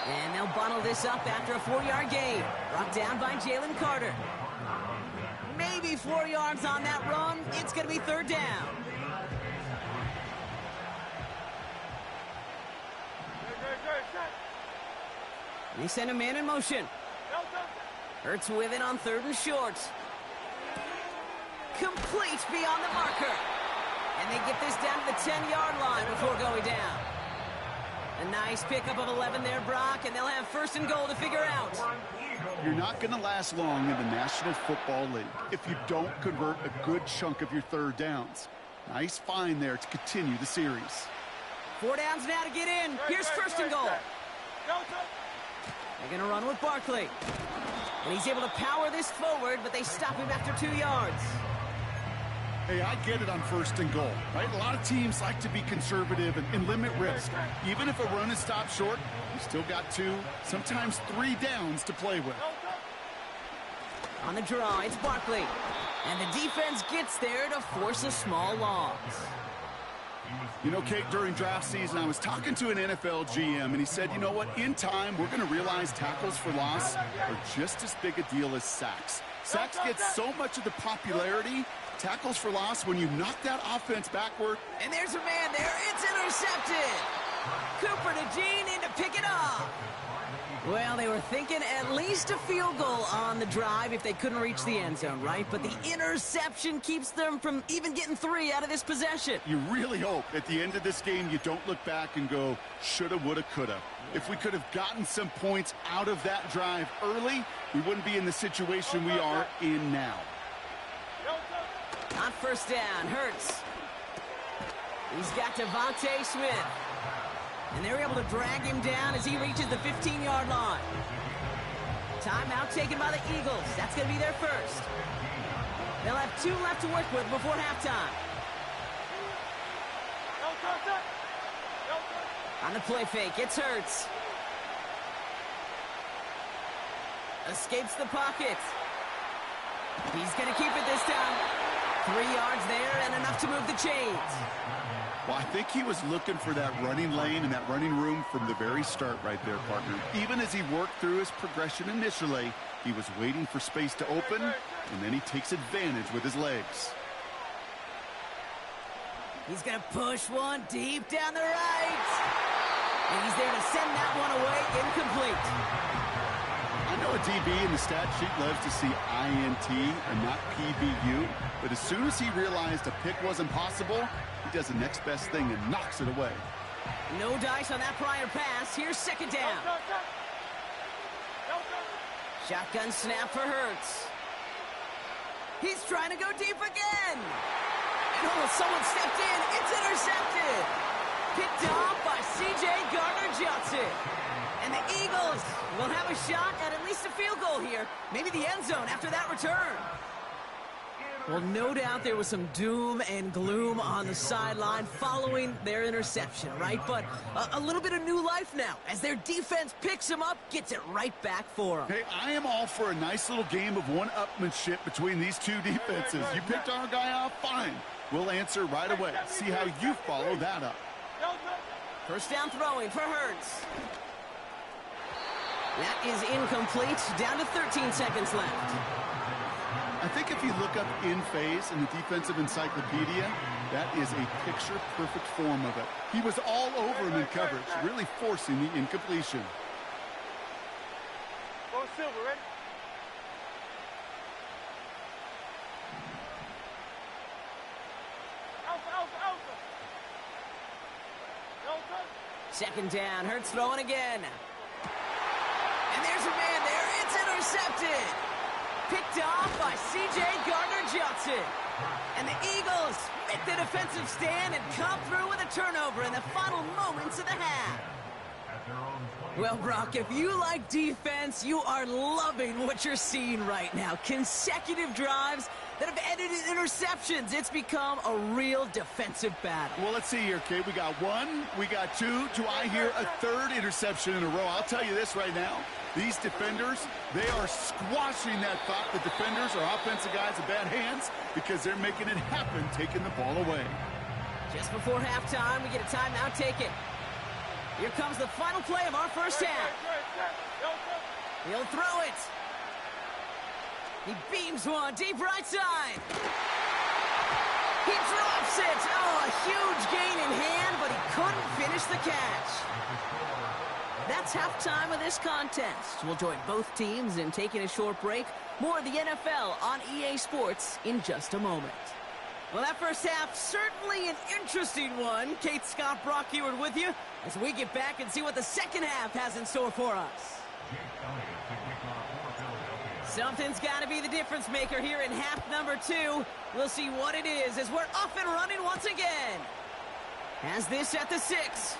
[SPEAKER 9] And they'll bundle this up after a 4-yard gain. Brought down by Jalen Carter. Maybe 4 yards on that run. It's going to be third down. They send a man in motion. Hurts with it on third and short. Complete beyond the marker. And they get this down to the 10-yard line before going down. A nice pickup of 11 there, Brock, and they'll have first and goal to figure out.
[SPEAKER 10] You're not going to last long in the National Football League if you don't convert a good chunk of your third downs. Nice find there to continue the series.
[SPEAKER 9] 4 downs now to get in. Here's first and goal. They're going to run with Barkley. And he's able to power this forward, but they stop him after 2 yards.
[SPEAKER 10] Hey, I get it on first and goal, right? A lot of teams like to be conservative and limit risk. Even if a run is stopped short, you still got 2, sometimes 3 downs to play with.
[SPEAKER 9] On the draw, it's Barkley. And the defense gets there to force a small loss.
[SPEAKER 10] You know, Kate, during draft season, I was talking to an NFL GM, and he said, you know what, in time, we're going to realize tackles for loss are just as big a deal as sacks. Sacks get so much of the popularity. Tackles for loss, when you knock that offense backward.
[SPEAKER 9] And there's a man there. It's intercepted. Cooper to Jean in to pick it up. Well, they were thinking at least a field goal on the drive if they couldn't reach the end zone, right? But the interception keeps them from even getting 3 out of this possession.
[SPEAKER 10] You really hope at the end of this game you don't look back and go, shoulda, woulda, coulda. If we could have gotten some points out of that drive early, we wouldn't be in the situation we are in now.
[SPEAKER 9] On first down, Hurts. He's got Devontae Smith. And they're able to drag him down as he reaches the 15-yard line. Timeout taken by the Eagles. That's going to be their first. They'll have 2 left to work with before halftime. On the play fake, it's Hurts. Escapes the pocket. He's going to keep it this time. 3 yards there and enough to move the chains.
[SPEAKER 10] Well, I think he was looking for that running lane and that running room from the very start right there, partner. Even as he worked through his progression initially, he was waiting for space to open, and then he takes advantage with his legs.
[SPEAKER 9] He's going to push one deep down the right. And he's there to send that one away incomplete.
[SPEAKER 10] I know a DB in the stat sheet loves to see INT and not PBU, but as soon as he realized a pick wasn't possible, he does the next best thing and knocks it away.
[SPEAKER 9] No dice on that prior pass. Here's second down. Shotgun snap for Hurts. He's trying to go deep again. And someone stepped in. It's intercepted. Picked off by C.J. Gardner-Johnson. And the Eagles will have a shot at least a field goal here. Maybe the end zone after that return. Well, no doubt there was some doom and gloom on the sideline following their interception, right? But a little bit of new life now as their defense picks them up, gets it right back for them.
[SPEAKER 10] Hey, I am all for a nice little game of one-upmanship between these two defenses. You picked our guy off, fine. We'll answer right away. See how you follow that up.
[SPEAKER 9] First down throwing for Hurts. That is incomplete. Down to 13 seconds left.
[SPEAKER 10] I think if you look up in phase in the defensive encyclopedia, that is a picture-perfect form of it. He was all over him in coverage, really forcing the incompletion.
[SPEAKER 1] Go Silver, ready?
[SPEAKER 9] Second down, Hurts throwing again. And there's a man there. It's intercepted. Picked off by C.J. Gardner-Johnson. And the Eagles make the defensive stand and come through with a turnover in the final moments of the half. Well, Brock, if you like defense, you are loving what you're seeing right now. Consecutive drives that have ended in interceptions. It's become a real defensive battle.
[SPEAKER 10] Well, let's see here, kid. We got one, we got two. Do I hear a third interception in a row? I'll tell you this right now. These defenders, they are squashing that thought that defenders or offensive guys in bad hands because they're making it happen, taking the ball away.
[SPEAKER 9] Just before halftime, we get a timeout taken. Here comes the final play of our first half. He'll throw it. He beams one deep right side. He drops it. Oh, a huge gain in hand, but he couldn't finish the catch. That's halftime of this contest. We'll join both teams in taking a short break. More of the NFL on EA Sports in just a moment. Well, that first half, certainly an interesting one. Kate Scott, Brock Eward with you as we get back and see what the second half has in store for us. Something's got to be the difference maker here in half number 2. We'll see what it is as we're off and running once again. Has this at the 6.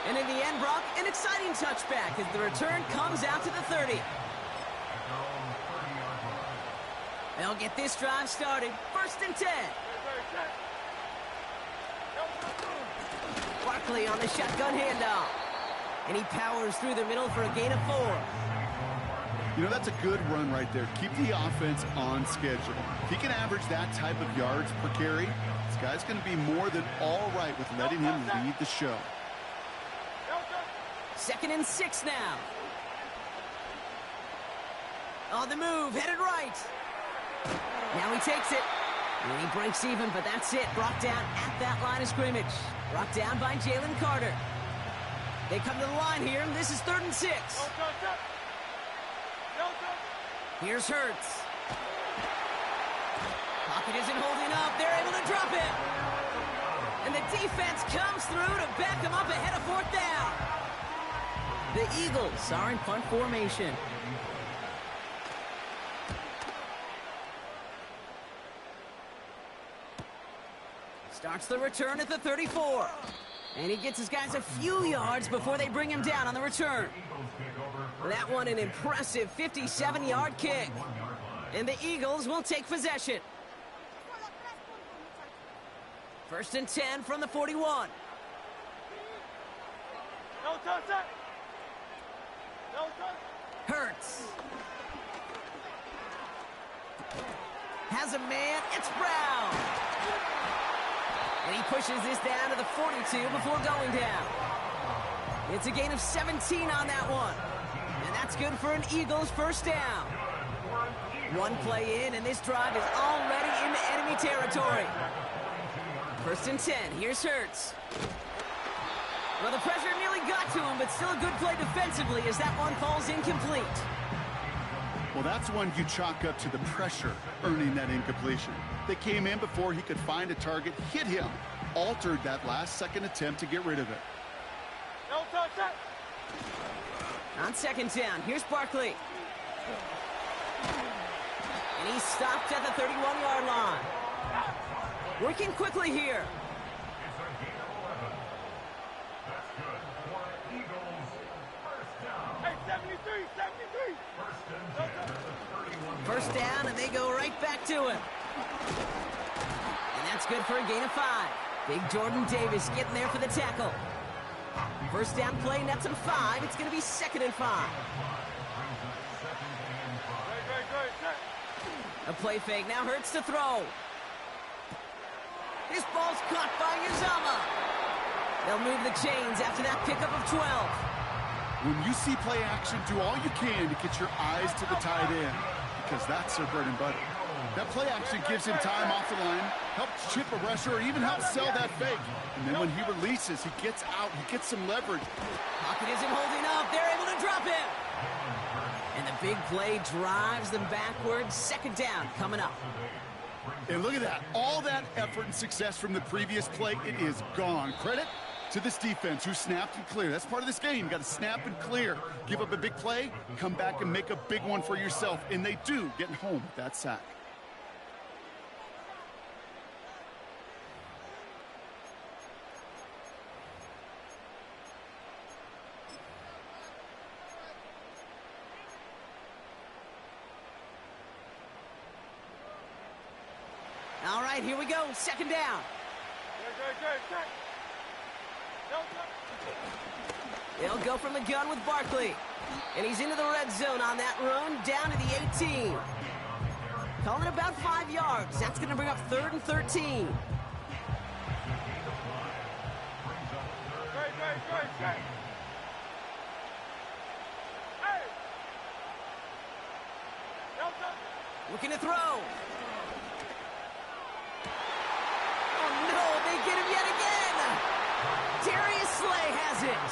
[SPEAKER 9] And in the end, Brock, an exciting touchback as the return comes out to the 30. They'll get this drive started. 1st and 10. Barkley on the shotgun handoff. And he powers through the middle for a gain of 4.
[SPEAKER 10] You know, that's a good run right there. Keep the offense on schedule. If he can average that type of yards per carry, this guy's going to be more than all right with letting him lead the show.
[SPEAKER 9] 2nd and 6 now. On the move, headed right. Now he takes it. And he breaks even, but that's it. Brought down at that line of scrimmage. Brought down by Jalen Carter. They come to the line here. This is 3rd and 6. Here's Hurts. Pocket isn't holding up. They're able to drop it. And the defense comes through to back them up ahead of 4th down. The Eagles are in punt formation. Starts the return at the 34. And he gets his guys a few yards before they bring him down on the return. That one an impressive 57-yard kick. And the Eagles will take possession. 1st and 10 from the 41.
[SPEAKER 1] No touch that. No touch.
[SPEAKER 9] Hurts. Has a man. It's Brown. And he pushes this down to the 42 before going down. It's a gain of 17 on that one. And that's good for an Eagles first down. One play in, and this drive is already into enemy territory. 1st and 10. Here's Hurts. Well, the pressure nearly got to him, but still a good play defensively as that one falls incomplete.
[SPEAKER 10] Well, that's one you chalk up to the pressure earning that incompletion. They came in before he could find a target, hit him, altered that last-second attempt to get rid of it.
[SPEAKER 1] No touch that.
[SPEAKER 9] On 2nd down, here's Barkley. And he's stopped at the 31-yard line. Working quickly here.
[SPEAKER 7] It's a gain of 11. That's good for Eagles. First down.
[SPEAKER 1] Hey, 73, 73.
[SPEAKER 7] First and 10 at the 31.
[SPEAKER 9] First down, and they go right back to him. And that's good for a gain of 5. Big Jordan Davis getting there for the tackle. First down play, nets him 5. It's going to be 2nd and 5. A play fake, now Hurts to throw. This ball's caught by Uzomah. They'll move the chains after that pickup of 12.
[SPEAKER 10] When you see play action, do all you can to get your eyes to the tight end, because that's their bread and butter. That play action gives him time off the line, helps chip a rusher, or even helps sell that fake. And then when he releases, he gets out, he gets some leverage.
[SPEAKER 9] Pocket isn't holding up. They're able to drop him. And the big play drives them backwards. 2nd down coming up.
[SPEAKER 10] And look at that. All that effort and success from the previous play, it is gone. Credit to this defense who snapped and cleared. That's part of this game. You got to snap and clear. Give up a big play, come back and make a big one for yourself. And they do, getting home with that sack.
[SPEAKER 9] All right, here we go. 2nd down. They'll go from the gun with Barkley. And he's into the red zone on that run, down to the 18. Calling about 5 yards. That's going to bring up 3rd and 13. Looking to throw. Oh, no, they get him yet again. Darius Slay has it.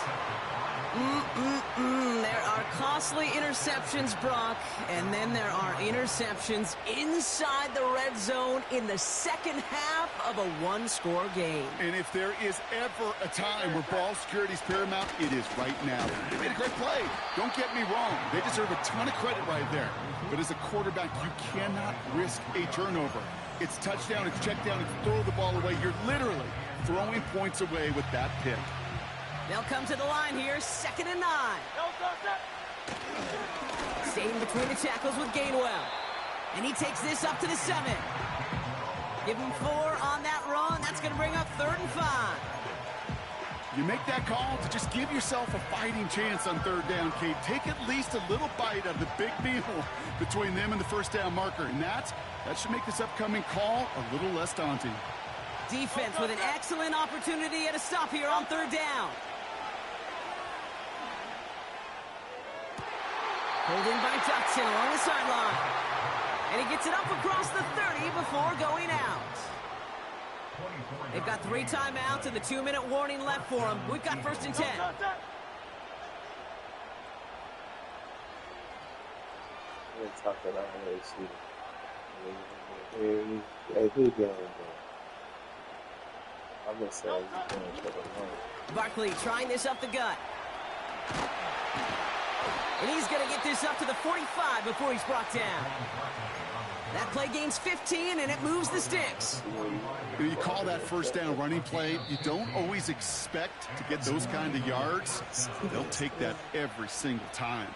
[SPEAKER 9] There are costly interceptions, Brock, and then there are interceptions inside the red zone in the second half of a one-score game.
[SPEAKER 10] And if there is ever a time where ball security is paramount, it is right now. They made a great play. Don't get me wrong. They deserve a ton of credit right there. But as a quarterback, you cannot risk a turnover. It's touchdown, it's check down, it's throw the ball away. You're literally throwing points away with that pick.
[SPEAKER 9] They'll come to the line here, 2nd and 9. Staying between the tackles with Gainwell. And he takes this up to the 7. Give him 4 on that run. That's going to bring up 3rd and 5.
[SPEAKER 10] You make that call to just give yourself a fighting chance on 3rd down, Kate. Take at least a little bite out of the big meal between them and the first down marker. And that should make this upcoming call a little less daunting.
[SPEAKER 9] Defense with an excellent opportunity at a stop here on 3rd down. Holding by Dotson along the sideline. And he gets it up across the 30 before going out. They've got 3 timeouts and the 2-minute warning left for them. We've got 1st and 10.
[SPEAKER 11] We're talking about hey, who doing I'm gonna say he's going to the
[SPEAKER 9] Barkley trying this up the gut. And he's going to get this up to the 45 before he's brought down. That play gains 15, and it moves the sticks.
[SPEAKER 10] You call that first down running play. You don't always expect to get those kind of yards. They'll take that every single time.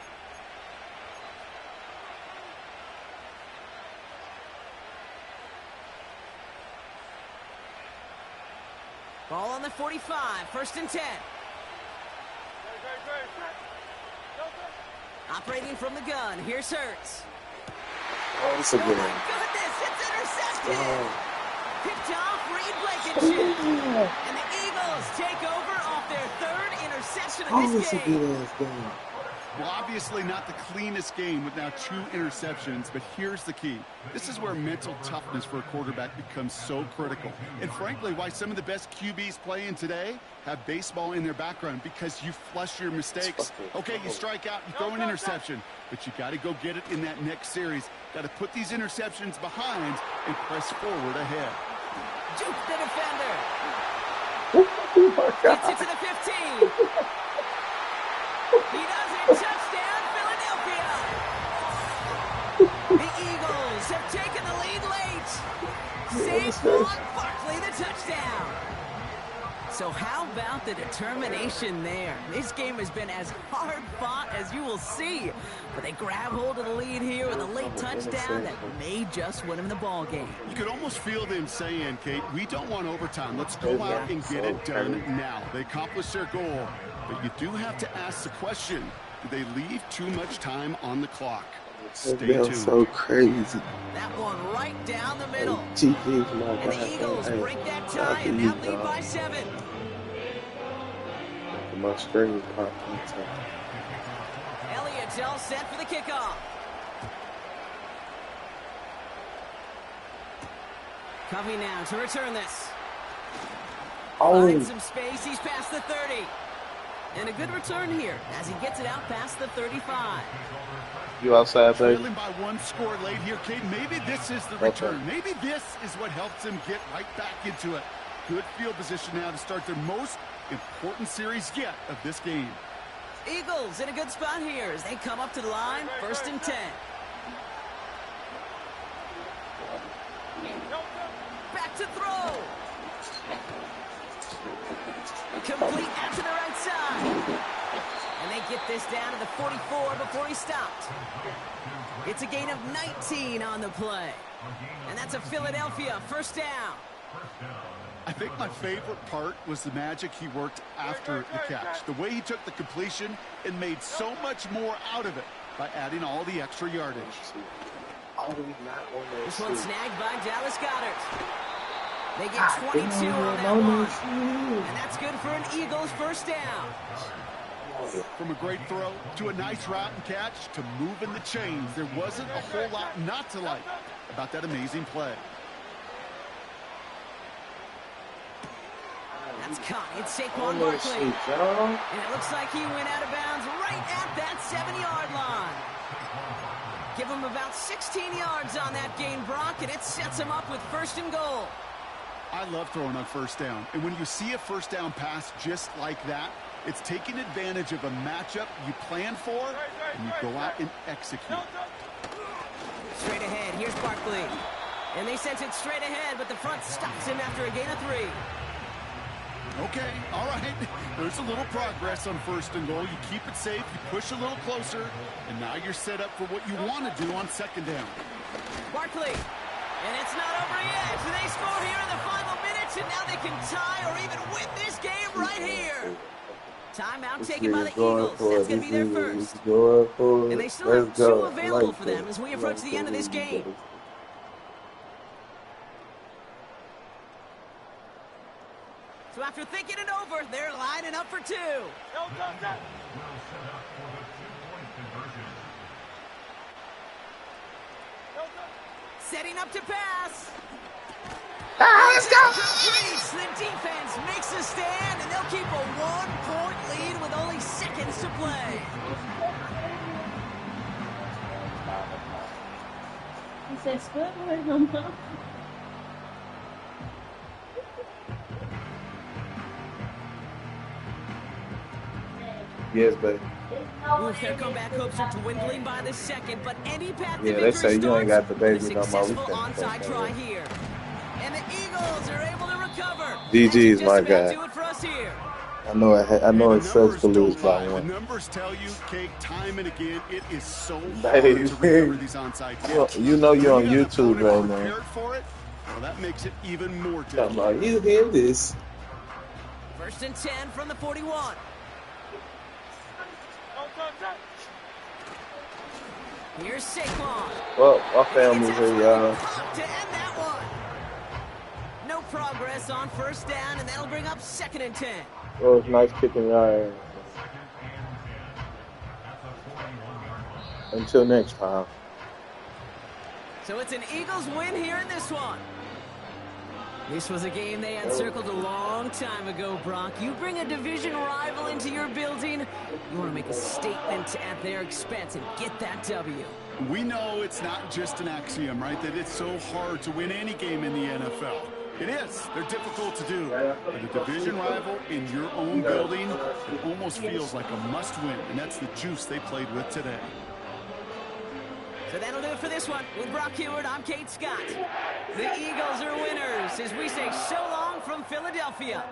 [SPEAKER 9] Ball on the 45, 1st and 10. Operating from the gun, here's Hurts.
[SPEAKER 11] Oh, it's a
[SPEAKER 9] Oh
[SPEAKER 11] good
[SPEAKER 9] my
[SPEAKER 11] one.
[SPEAKER 9] goodness, it's intercepted!
[SPEAKER 11] Oh,
[SPEAKER 9] Picked off Reed Blankenship. And the Eagles take over off their third interception of
[SPEAKER 11] oh,
[SPEAKER 9] this
[SPEAKER 11] it's a
[SPEAKER 9] game.
[SPEAKER 11] good ass game.
[SPEAKER 10] Well, obviously not the cleanest game with now 2 interceptions, but here's the key. This is where mental toughness for a quarterback becomes so critical. And frankly, why some of the best QBs playing today have baseball in their background, because you flush your mistakes. Okay, you strike out, you throw an interception, but you got to go get it in that next series. Got to put these interceptions behind and press forward ahead.
[SPEAKER 9] Juke the defender.
[SPEAKER 11] Oh my
[SPEAKER 9] Gets it
[SPEAKER 11] God.
[SPEAKER 9] to the 15. He does it. Touchdown, Philadelphia. The Eagles have taken the lead late. Saquon Barkley, the touchdown. So how about the determination there? This game has been as hard fought as you will see. But they grab hold of the lead here with a late touchdown that may just win them the ball game.
[SPEAKER 10] You could almost feel them saying, Kate, we don't want overtime. Let's go out and get it done now. They accomplished their goal. But you do have to ask the question, do they leave too much time on the clock? Stay tuned.
[SPEAKER 11] So crazy.
[SPEAKER 9] That one right down the middle.
[SPEAKER 11] GG's my
[SPEAKER 9] And the Eagles break that tie and now lead by 7.
[SPEAKER 11] My screen popped into.
[SPEAKER 9] Elliott all set for the kickoff. Covey now to return this. Finds some space. He's past the 30. And a good return here as he gets it out past the 35.
[SPEAKER 11] You outside, baby?
[SPEAKER 10] Trailing by 1 score late here, Kate. Maybe this is the return. Maybe this is what helps them get right back into it. Good field position now to start their most important series yet of this game.
[SPEAKER 9] Eagles in a good spot here as they come up to the line. 1st and 10. Back to throw. Complete out to the right side. And they get this down to the 44 before he stopped. It's a gain of 19 on the play. And that's a Philadelphia 1st down.
[SPEAKER 10] I think my favorite part was the magic he worked after the catch. The way he took the completion and made so much more out of it by adding all the extra yardage.
[SPEAKER 9] This one snagged by Dallas Goedert. They get 22 on that one. And that's good for an Eagles 1st down.
[SPEAKER 10] From a great throw to a nice route and catch to moving the chains, there wasn't a whole lot not to like about that amazing play.
[SPEAKER 9] That's caught. It's Saquon Barkley. And it looks like he went out of bounds right at that 7-yard line. Give him about 16 yards on that gain, Brock, and it sets him up with 1st and goal.
[SPEAKER 10] I love throwing on 1st down. And when you see a 1st down pass just like that, it's taking advantage of a matchup you plan for, and you go out and execute.
[SPEAKER 9] Straight ahead, here's Barkley. And they sent it straight ahead, but the front stops him after a gain of 3.
[SPEAKER 10] Okay, all right. There's a little progress on 1st and goal. You keep it safe, you push a little closer, and now you're set up for what you want to do on 2nd down.
[SPEAKER 9] Barkley. And it's not over yet. They score here in the final minutes, and now they can tie or even win this game right here. Timeout taken by the Eagles. That's going to be their first. And they still have 2 available for them as we approach the end of this game. So after thinking it over, they're lining up for 2. Setting up to pass.
[SPEAKER 11] Let's go!
[SPEAKER 9] The defense makes a stand, and they'll keep a 1-point lead with only seconds to play.
[SPEAKER 2] He says, "Good word, Mama."
[SPEAKER 11] Yes, baby.
[SPEAKER 9] Oof, their comeback hopes are dwindling by the second, but any path to
[SPEAKER 11] Yeah, they
[SPEAKER 9] victory
[SPEAKER 11] say you ain't got the
[SPEAKER 9] starts
[SPEAKER 11] baby
[SPEAKER 9] with a
[SPEAKER 11] no more. We
[SPEAKER 9] successful
[SPEAKER 11] can't
[SPEAKER 9] onside
[SPEAKER 11] take
[SPEAKER 9] try
[SPEAKER 11] that.
[SPEAKER 9] here. And the Eagles are able to recover.
[SPEAKER 11] GG's, my
[SPEAKER 9] That's just
[SPEAKER 11] guy.
[SPEAKER 9] about do it for us here.
[SPEAKER 11] I know it sucks to lose by
[SPEAKER 10] The
[SPEAKER 11] 1.
[SPEAKER 10] numbers tell you, Kate, time and again, it is so hard
[SPEAKER 11] Baby.
[SPEAKER 10] to recover these onside kicks.
[SPEAKER 11] You know you're on
[SPEAKER 10] When you have an
[SPEAKER 11] YouTube right
[SPEAKER 10] opponent
[SPEAKER 11] now.
[SPEAKER 10] prepared for it, well, that makes it even more
[SPEAKER 11] Come
[SPEAKER 10] difficult.
[SPEAKER 11] on, you hear this?
[SPEAKER 9] 1st and 10 from the 41. Here's Saquon.
[SPEAKER 11] Well, our family's here, y'all.
[SPEAKER 9] To end that one. No progress on first down, and that'll bring up 2nd and 10.
[SPEAKER 11] Well, it's nice kicking your ass. Until next time.
[SPEAKER 9] So it's an Eagles win here in this one. This was a game they had circled a long time ago, Brock. You bring a division rival into your building, you want to make a statement at their expense and get that W.
[SPEAKER 10] We know it's not just an axiom, right, that it's so hard to win any game in the NFL. It is. They're difficult to do. But a division rival in your own building, it almost feels like a must-win, and that's the juice they played with today.
[SPEAKER 9] So that'll do it for this one. With Brock Huard, I'm Kate Scott. The Eagles are winners as we say so long from Philadelphia.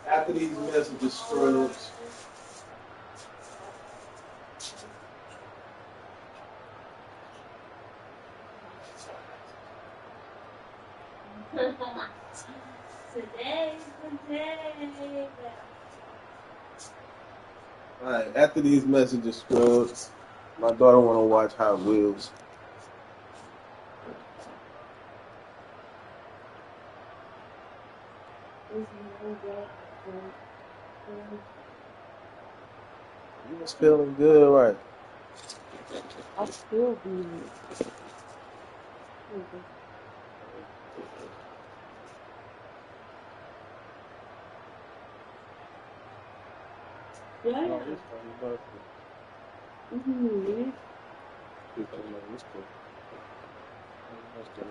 [SPEAKER 11] After these messages, Scrubs.
[SPEAKER 2] Today's the day.
[SPEAKER 11] Alright, after these messages, Scrubs, my daughter want to watch Hot Wheels. You was feeling good, right?
[SPEAKER 12] I still be. Yeah.
[SPEAKER 11] Oh, this funny birthday.
[SPEAKER 12] Mm-hmm.
[SPEAKER 11] This cool. That's good.